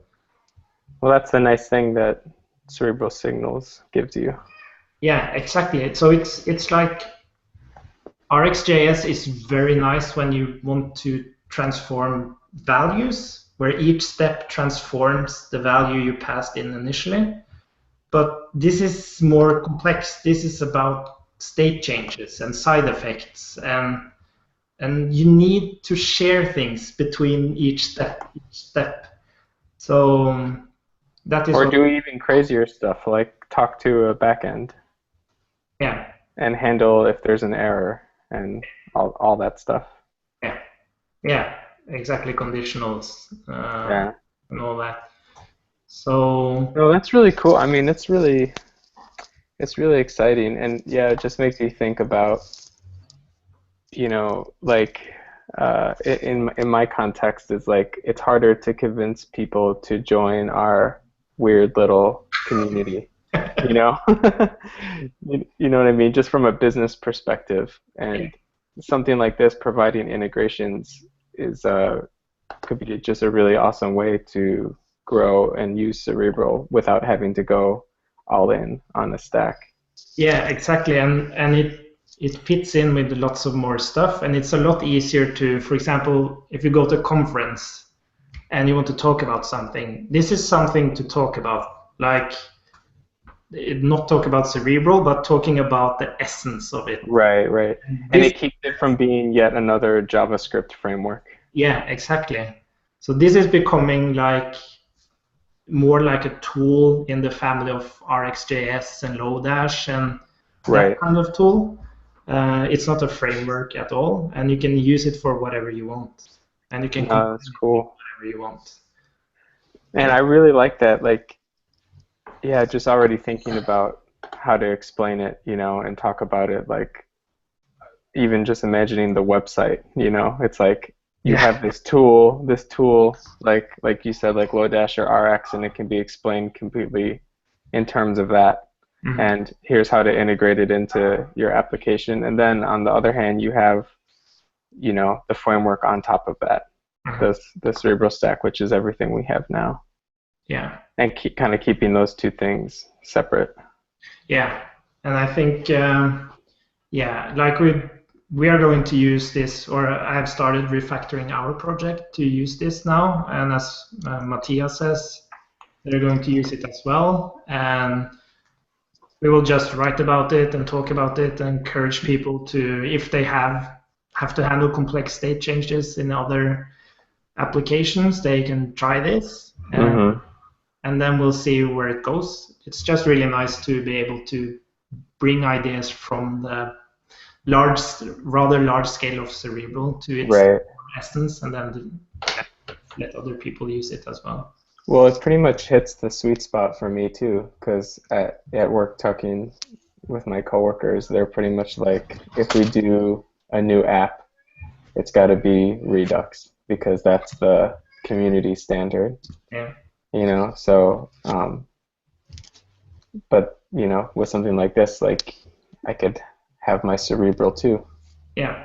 Well, that's the nice thing that Cerebral Signals gives you. Yeah, exactly. So it's like RxJS is very nice when you want to transform values, where each step transforms the value you passed in initially. But this is more complex. This is about state changes and side effects, and you need to share things between each step. So that is Or do even crazier stuff, like talk to a backend. Yeah. And handle if there's an error and all that stuff. Yeah, exactly. Conditionals Yeah. and all that. So. No, that's really cool. I mean, it's really exciting, and yeah, it just makes me think about, like in my context, is like it's harder to convince people to join our weird little community. You know what I mean, just from a business perspective, and something like this providing integrations is could be just a really awesome way to grow and use Cerebral without having to go all in on the stack. Yeah, exactly, and it fits in with lots of more stuff, and it's a lot easier to, for example, if you go to a conference and you want to talk about something, this is something to talk about, like not talk about Cerebral, but talking about the essence of it. Right. And it keeps it from being yet another JavaScript framework. Yeah, exactly. So this is becoming like more like a tool in the family of RxJS and Lodash and that kind of tool. It's not a framework at all, and you can use it for whatever you want, and you can that's cool. whatever you want. And I really like that. Like, yeah, just already thinking about how to explain it, and talk about it. Like, even just imagining the website, it's like you have this tool, like you said, like Lodash or Rx, and it can be explained completely in terms of that. Mm-hmm. And here's how to integrate it into your application. And then on the other hand, you have, the framework on top of that, the Cerebral stack, which is everything we have now. Yeah. And kind of keeping those two things separate. Yeah, and I think, like we are going to use this, or I have started refactoring our project to use this now, and as Matthias says, they're going to use it as well, and we will just write about it and talk about it and encourage people to, if they have to handle complex state changes in other applications, they can try this. And then we'll see where it goes. It's just really nice to be able to bring ideas from the rather large scale of Cerebral to its essence, and then let other people use it as well. Well, it pretty much hits the sweet spot for me too, because at work talking with my coworkers, they're pretty much like, if we do a new app, it's got to be Redux, because that's the community standard. Yeah. So, but, with something like this, like, I could have my Cerebral too. Yeah,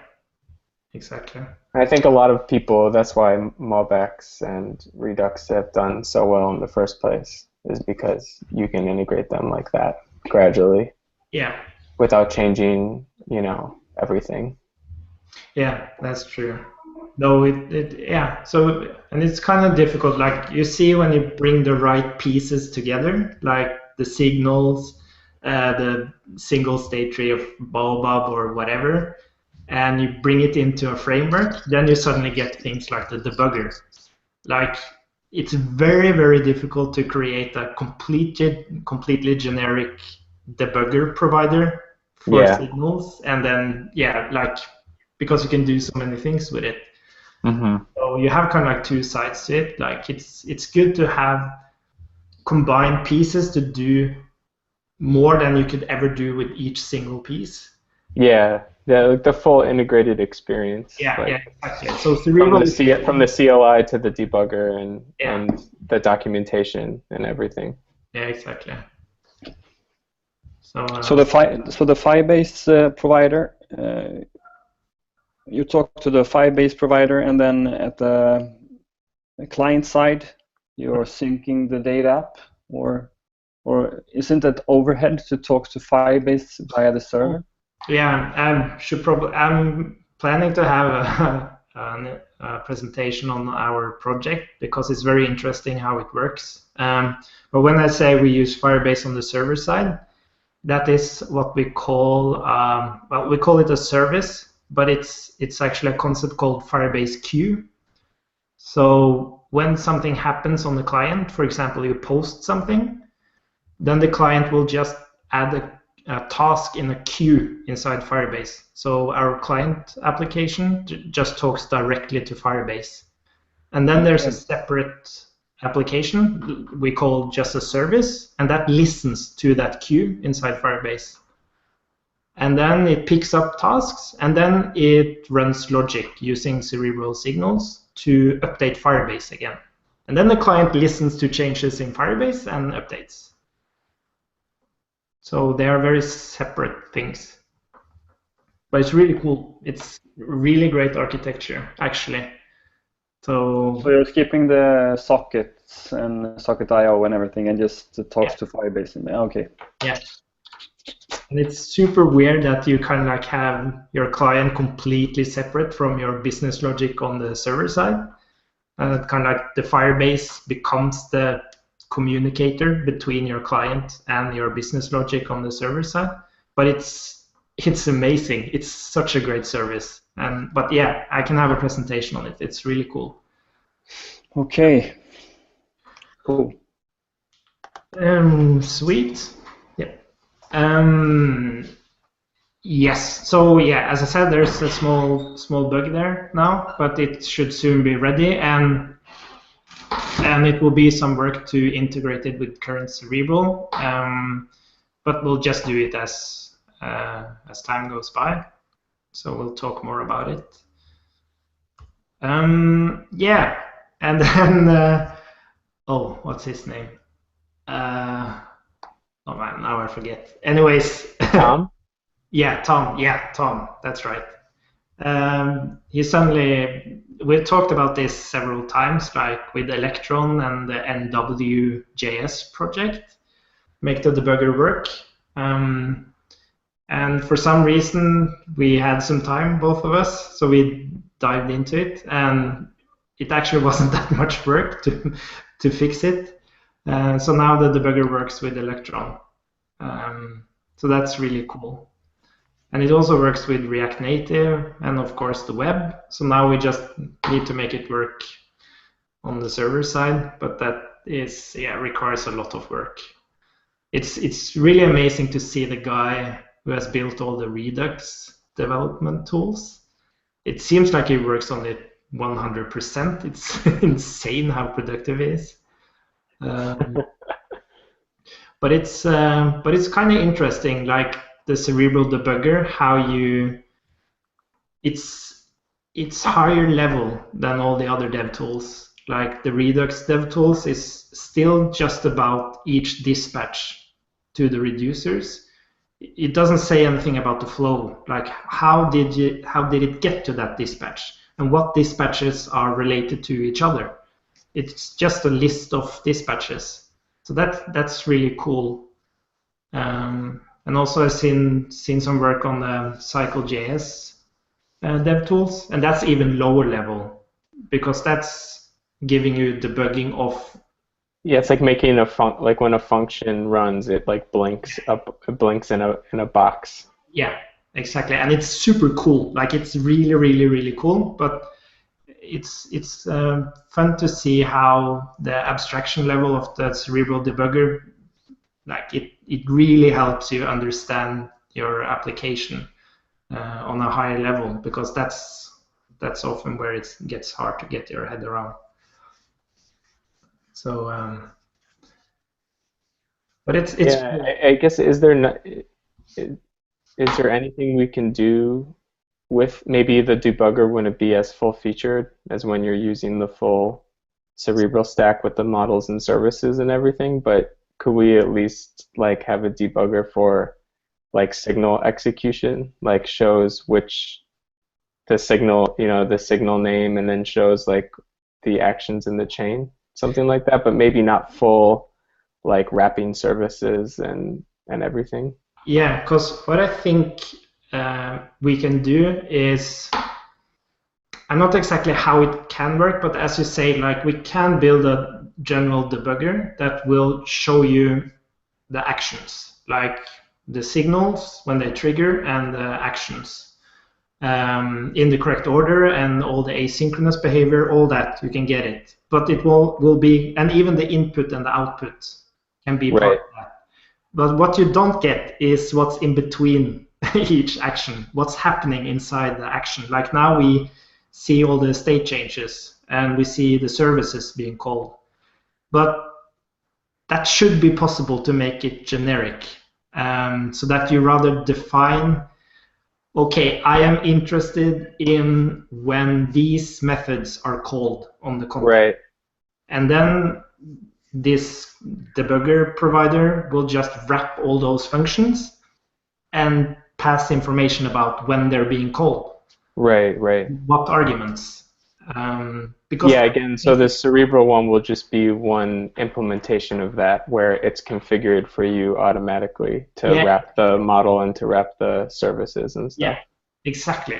exactly. I think a lot of people, that's why MobX and Redux have done so well in the first place, is because you can integrate them like that gradually. Yeah. Without changing, everything. Yeah, that's true. Though so, and it's kind of difficult, like you see when you bring the right pieces together, like the signals, the single state tree of Baobab or whatever, and you bring it into a framework, then you suddenly get things like the debugger. Like, it's very, very difficult to create a completely generic debugger provider for signals, and then because you can do so many things with it. So you have kind of like two sides to it. Like, it's good to have combined pieces to do more than you could ever do with each single piece. Yeah, like the full integrated experience. Yeah, exactly. So Cerebral from the CLI to the debugger and the documentation and everything. Yeah, exactly. So the Firebase provider, you talk to the Firebase provider, and then at the client side, you're syncing the data up, or isn't that overhead to talk to Firebase via the server? Yeah, I'm planning to have a presentation on our project because it's very interesting how it works. But when I say we use Firebase on the server side, that is what we call, well, we call it a service, but it's actually a concept called Firebase queue. So when something happens on the client, for example, you post something, then the client will just add a task in a queue inside Firebase. So our client application just talks directly to Firebase. And then there's a separate application we call just a service, and that listens to that queue inside Firebase. And then it picks up tasks, and then it runs logic using Cerebral signals to update Firebase again. And then the client listens to changes in Firebase and updates. So they are very separate things. But it's really cool. It's really great architecture, actually. So you're skipping the sockets and socket IO and everything and just talks to Firebase in there. Okay. Yeah. And it's super weird that you kind of like have your client completely separate from your business logic on the server side. Kind of like the Firebase becomes the communicator between your client and your business logic on the server side. But it's amazing. It's such a great service. But yeah, I can have a presentation on it. It's really cool. Okay. Cool. Sweet. Yeah. Yes. So yeah, as I said, there's a small bug there now, but it should soon be ready, and it will be some work to integrate it with current Cerebral. But we'll just do it as time goes by. So we'll talk more about it. Yeah, and then oh, what's his name? Oh man, now I forget. Anyways, Tom? Yeah, Tom. Yeah, Tom. That's right. We've talked about this several times, like with Electron and the NW.js project, make the debugger work. And for some reason, we had some time, both of us, so we dived into it, and it actually wasn't that much work to fix it. So now the debugger works with Electron. So that's really cool. And it also works with React Native and, of course, the web. So now we just need to make it work on the server side, but that requires a lot of work. It's really amazing to see the guy who has built all the Redux development tools. It seems like he works on it 100%. It's insane how productive he is. But it's kind of interesting, like the Cerebral debugger, it's higher level than all the other dev tools. Like the Redux dev tools is still just about each dispatch to the reducers. It doesn't say anything about the flow, like how did it get to that dispatch and what dispatches are related to each other. It's just a list of dispatches. So that's really cool. And also I've seen some work on the Cycle.js dev tools, and that's even lower level because that's giving you debugging of. Yeah, it's like making like when a function runs, it like blinks in a box. Yeah, exactly, and it's super cool. Like it's really, really, really cool. But it's fun to see how the abstraction level of the Cerebral debugger, like it really helps you understand your application on a higher level, because that's often where it gets hard to get your head around. So, but it's yeah. I guess is there anything we can do with maybe the debugger wouldn't be as full featured as when you're using the full Cerebral stack with the models and services and everything, but could we at least like have a debugger for like signal execution, like shows which the signal name and then shows like the actions in the chain, something like that, but maybe not full like wrapping services and everything? Yeah, because what I think we can do is, I'm not exactly how it can work, but as you say, like we can build a general debugger that will show you the actions, like the signals when they trigger and the actions in the correct order and all the asynchronous behavior, all that, you can get it. But it will be, and even the input and the output can be part of that. But what you don't get is what's in between each action, what's happening inside the action. Like now we see all the state changes and we see the services being called. But that should be possible to make it generic, so that you rather define, okay, I am interested in when these methods are called on the content. Right. And then this debugger provider will just wrap all those functions and pass information about when they're being called. Right, right. What arguments. Because yeah, again, so the Cerebral one will just be one implementation of that where it's configured for you automatically to wrap the model and to wrap the services and stuff. Yeah, exactly.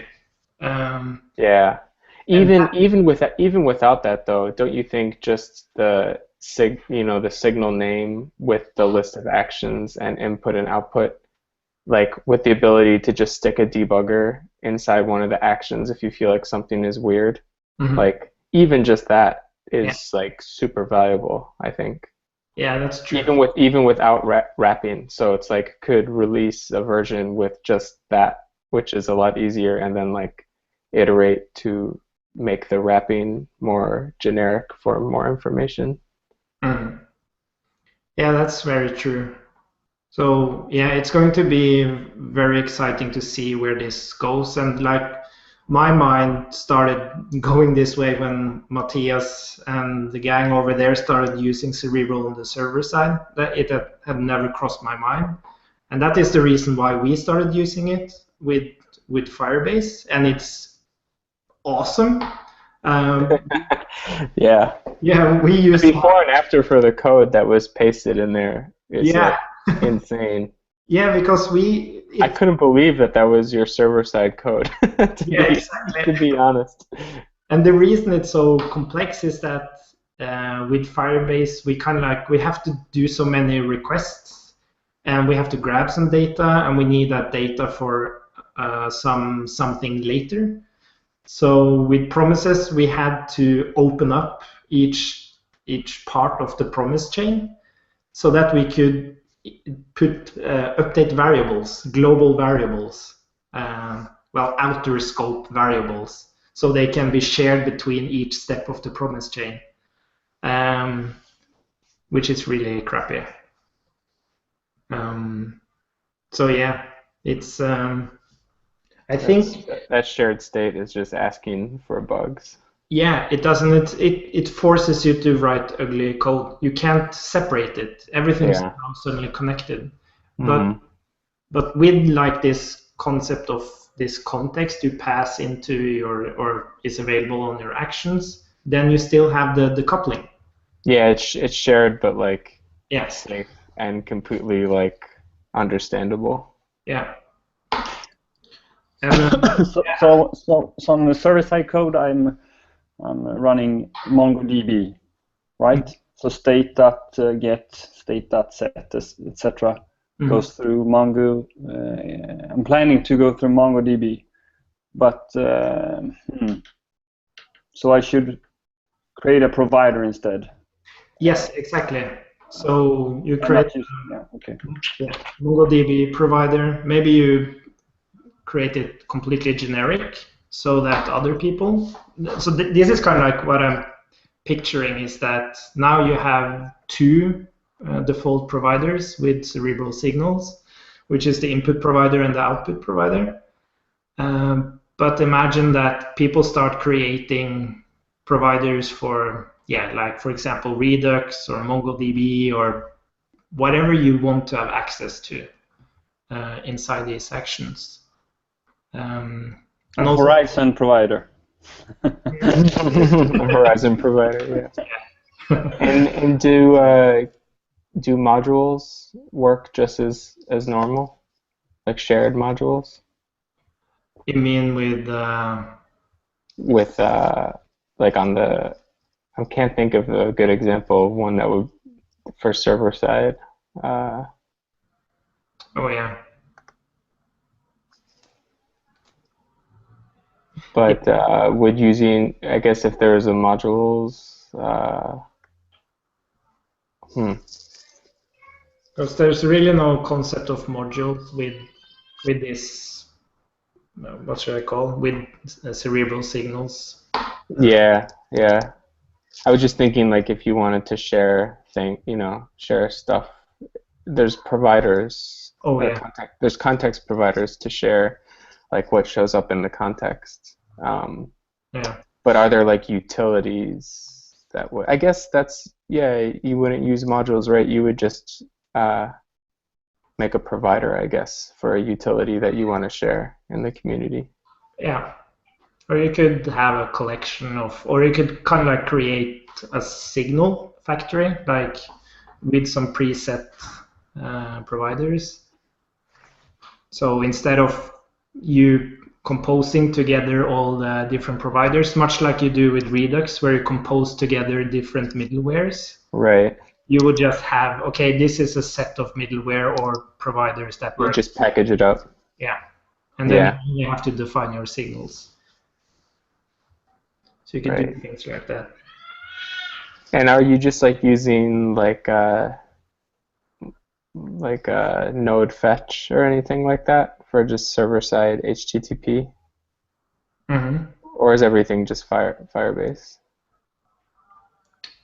Yeah. Even without that though, don't you think just the the signal name with the list of actions and input and output, like with the ability to just stick a debugger inside one of the actions if you feel like something is weird, like even just that is like super valuable, I think. Yeah, that's true. Even without wrapping, so it's like could release a version with just that, which is a lot easier, and then like iterate to make the wrapping more generic for more information. Yeah, that's very true. So yeah, it's going to be very exciting to see where this goes. And like my mind started going this way when Matthias and the gang over there started using Cerebral on the server side. That it had never crossed my mind, and that is the reason why we started using it with Firebase, and it's awesome. Yeah. Yeah, we use before and after for the code that was pasted in there. It's insane. Yeah, because I couldn't believe that was your server-side code. Exactly. To be honest. And the reason it's so complex is that with Firebase, we have to do so many requests, and we have to grab some data, and we need that data for something later. So with promises, we had to open up each part of the promise chain so that we could update variables, global variables, outer scope variables, so they can be shared between each step of the promise chain, which is really crappy. So yeah, it's. I think that shared state is just asking for bugs. Yeah, it doesn't. It forces you to write ugly code. You can't separate it. Everything's now suddenly connected. But with like this concept of this context you pass into or is available on your actions, then you still have the coupling. Yeah, it's shared, but like safe and completely like understandable. Yeah. And, so on the server-side code, I'm running MongoDB, right? So state.get, state.set, etc. goes through Mongo. I'm planning to go through MongoDB, but so I should create a provider instead. Yes, exactly. So you create MongoDB provider. Maybe you create it completely generic so that other people. So this is kind of like what I'm picturing is that now you have two default providers with Cerebral signals, which is the input provider and the output provider. But imagine that people start creating providers for, like for example, Redux or MongoDB or whatever you want to have access to inside these actions. And Horizon provider. Horizon provider, yeah. And do modules work just as normal, like shared modules? You mean with with like on the, I can't think of a good example of one that would for server side. Oh yeah. But would using, I guess if there was a modules, Because there's really no concept of modules with this, what should I call, with cerebral signals. Yeah, yeah. I was just thinking like if you wanted to share share stuff, there's providers. Oh yeah. There's context providers to share like what shows up in the context. Yeah. But are there like utilities that would, I guess that's, yeah, you wouldn't use modules, right? You would just make a provider, I guess, for a utility that you want to share in the community. Yeah. Or you could have a collection of, or you could kind of like create a signal factory, like with some preset providers. So instead of you composing together all the different providers, much like you do with Redux, where you compose together different middlewares. Right. You would just have, okay, this is a set of middleware or providers that work. Just package it up. Yeah. And then you have to define your signals. So you can do things like that. And are you just like using like a node fetch or anything like that for just server-side HTTP? Mm-hmm. Or is everything just Firebase?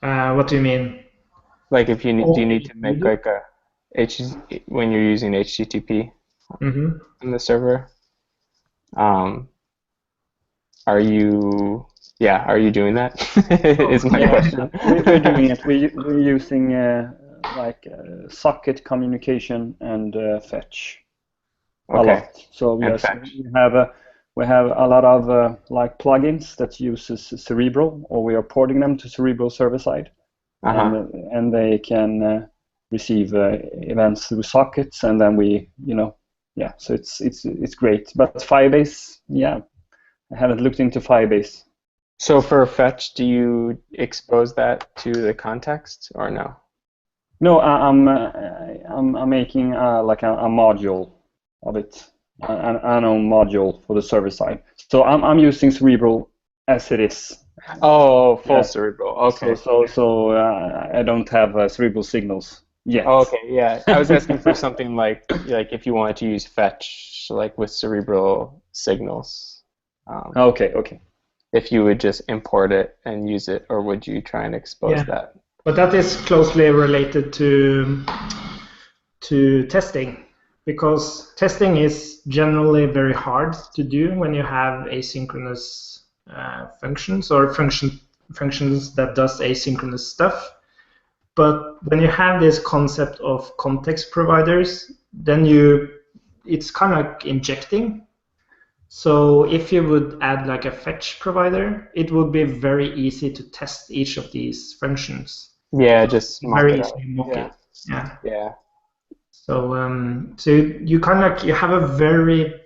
What do you mean? Like if you need, do you need to make like a when you're using HTTP in the server? Are you doing that? Is my question. We're doing it. We're using socket communication and fetch a lot. So yes, we have a lot of like plugins that uses Cerebral, or we are porting them to Cerebral server side, and they can receive events through sockets, and then we so it's great. But Firebase, I haven't looked into Firebase. So for fetch, do you expose that to the context or no? No, I'm making like a module of it, an own module for the server side. So I'm using Cerebral as it is. Oh, full Cerebral. Okay. So I don't have Cerebral signals yet. Oh, okay, yeah. I was asking for something like if you wanted to use fetch like with Cerebral signals. Okay. If you would just import it and use it, or would you try and expose that? But that is closely related to testing, because testing is generally very hard to do when you have asynchronous functions or functions that does asynchronous stuff. But when you have this concept of context providers, then it's kind of like injecting. So if you would add like a fetch provider, it would be very easy to test each of these functions. Yeah, just very easy to mock it. Yeah. So you kind of you have a very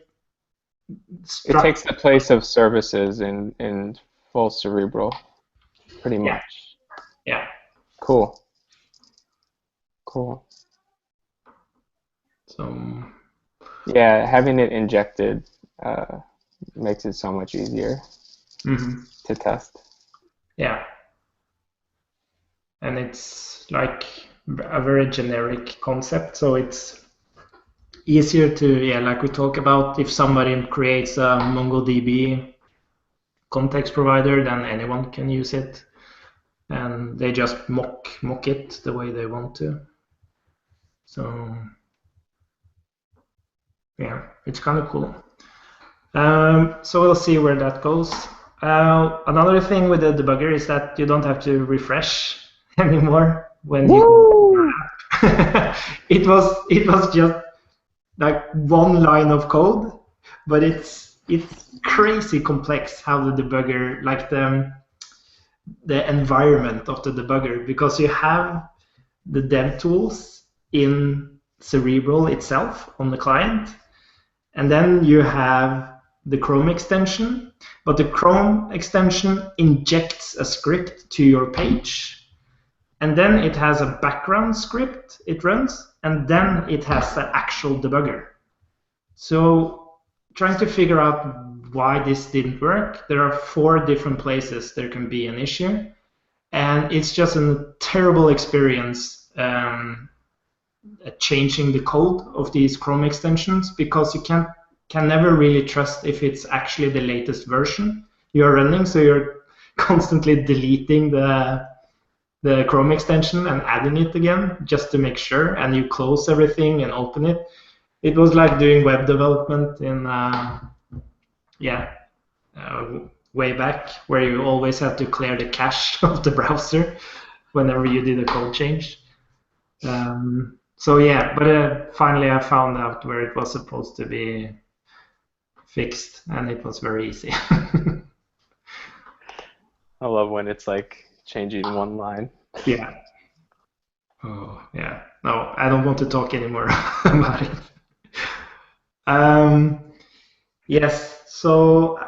it takes the place of services in full Cerebral, pretty much. Yeah. Cool. So yeah, having it injected makes it so much easier to test. Yeah. And it's like a very generic concept, so it's easier to, like we talk about, if somebody creates a MongoDB context provider, then anyone can use it, and they just mock it the way they want to. So yeah, it's kind of cool. So we'll see where that goes. Another thing with the debugger is that you don't have to refresh anymore when you it was just like one line of code, but it's crazy complex how the debugger, like the environment of the debugger, because you have the dev tools in Cerebral itself on the client, and then you have the Chrome extension, but the Chrome extension injects a script to your page, and then it has a background script it runs, and then it has an actual debugger. So trying to figure out why this didn't work, there are 4 different places there can be an issue, and it's just a terrible experience changing the code of these Chrome extensions, because you can never really trust if it's actually the latest version you're running, so you're constantly deleting the Chrome extension and adding it again just to make sure, and you close everything and open it. It was like doing web development in way back, where you always have to clear the cache of the browser whenever you did a code change. So yeah, but finally I found out where it was supposed to be fixed, and it was very easy. I love when it's like changing one line. Yeah. Oh, yeah. No, I don't want to talk anymore about it. Yes, so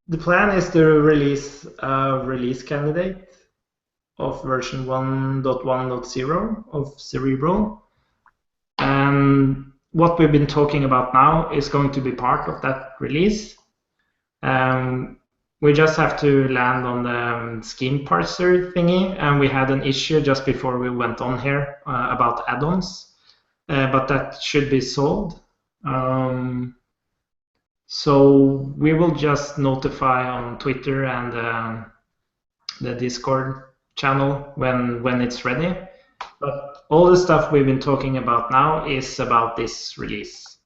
the plan is to release a release candidate of version 1.1.0 of Cerebral. And what we've been talking about now is going to be part of that release. We just have to land on the scheme parser thingy, and we had an issue just before we went on here about add-ons, but that should be solved. So we will just notify on Twitter and the Discord channel when it's ready. But all the stuff we've been talking about now is about this release.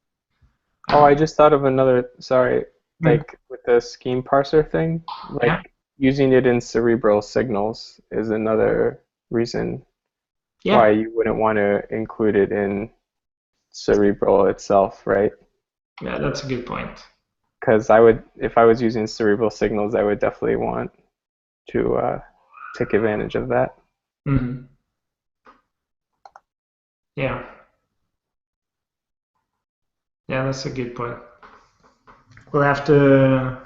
Oh, I just thought of another, sorry, like with the scheme parser thing, like using it in Cerebral signals is another reason why you wouldn't want to include it in Cerebral itself, right? Yeah, that's a good point. Because I would, if I was using Cerebral signals, I would definitely want to take advantage of that. Mm-hmm. Yeah. Yeah, that's a good point. We'll have to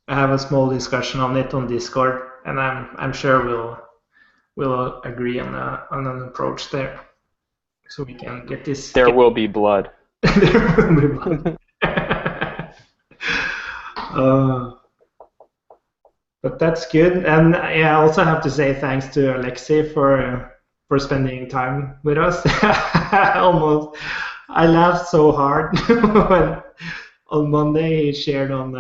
have a small discussion on it on Discord, and I'm sure we'll agree on an approach there, so we can get this. There will be blood. There will be blood. But that's good, and I also have to say thanks to Alexei for spending time with us. I laughed so hard when on Monday he shared on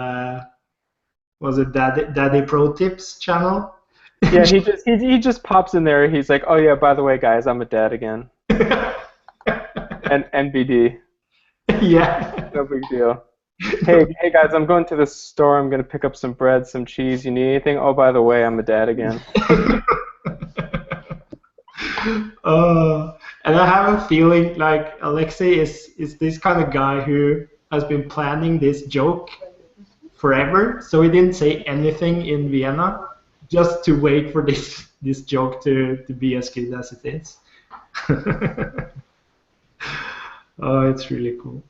was it Daddy Pro Tips channel? Yeah, he just pops in there. He's like, oh yeah, by the way, guys, I'm a dad again. And NBD. Yeah. No big deal. Hey guys, I'm going to the store. I'm gonna pick up some bread, some cheese. You need anything? Oh, by the way, I'm a dad again. And I have a feeling like Alexei is this kind of guy who has been planning this joke forever, so he didn't say anything in Vienna just to wait for this joke to be as good as it is. Oh, it's really cool.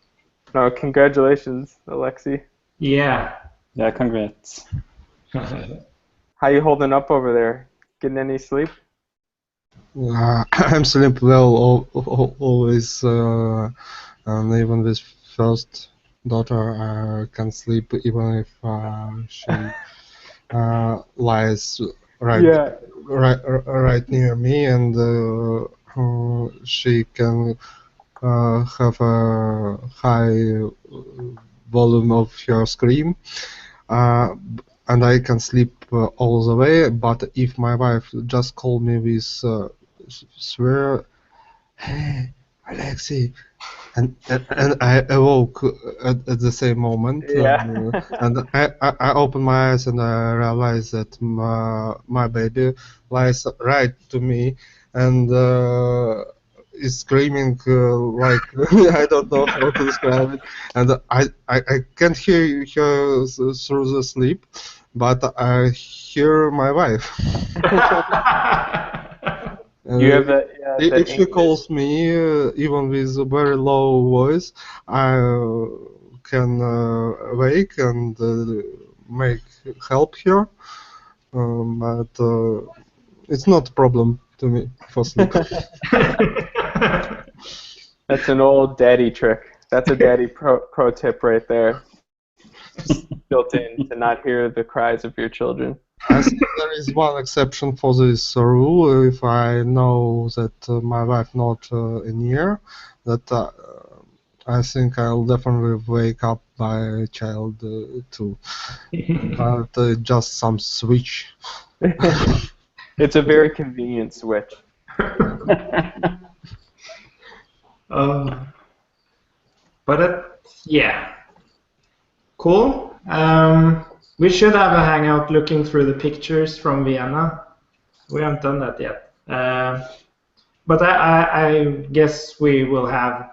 Oh, congratulations, Alexei. Yeah. Yeah, congrats. How you holding up over there? Getting any sleep? I'm sleep well always, and even with first daughter, I can sleep even if she lies right near me, and she can have a high volume of her scream, and I can sleep all the way. But if my wife just called me with swear, "Hey, Alexei," and I awoke at the same moment, and I opened my eyes and I realized that my baby lies right to me and is screaming like I don't know how to describe it, and I can't hear her through the sleep, but I hear my wife. You have that. Yeah, if she calls me, even with a very low voice, I can wake and make help here, but it's not a problem to me for sleep. That's an old daddy trick. That's a daddy pro tip right there. Just built in to not hear the cries of your children. I think there is one exception for this rule. If I know that my wife not near, that I think I'll definitely wake up my child too. But just some switch. It's a very convenient switch. But yeah, cool. We should have a hangout looking through the pictures from Vienna. We haven't done that yet. But I guess we will have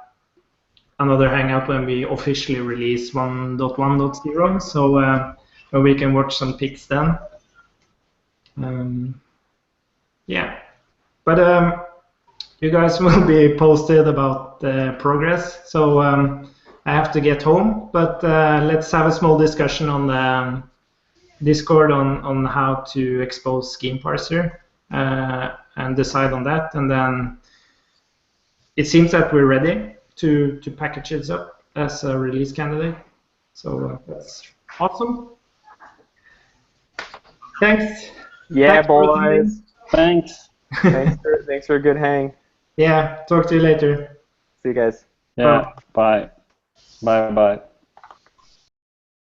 another hangout when we officially release 1.1.0, so where we can watch some pics then. Yeah, but you guys will be posted about the progress, so I have to get home, but let's have a small discussion on the Discord on how to expose scheme parser and decide on that, and then it seems that we're ready to package it up as a release candidate. So that's awesome. Thanks. Yeah, boys. Thanks. Thanks for a good hang. Yeah, talk to you later. See you guys. Yeah, bye. Bye.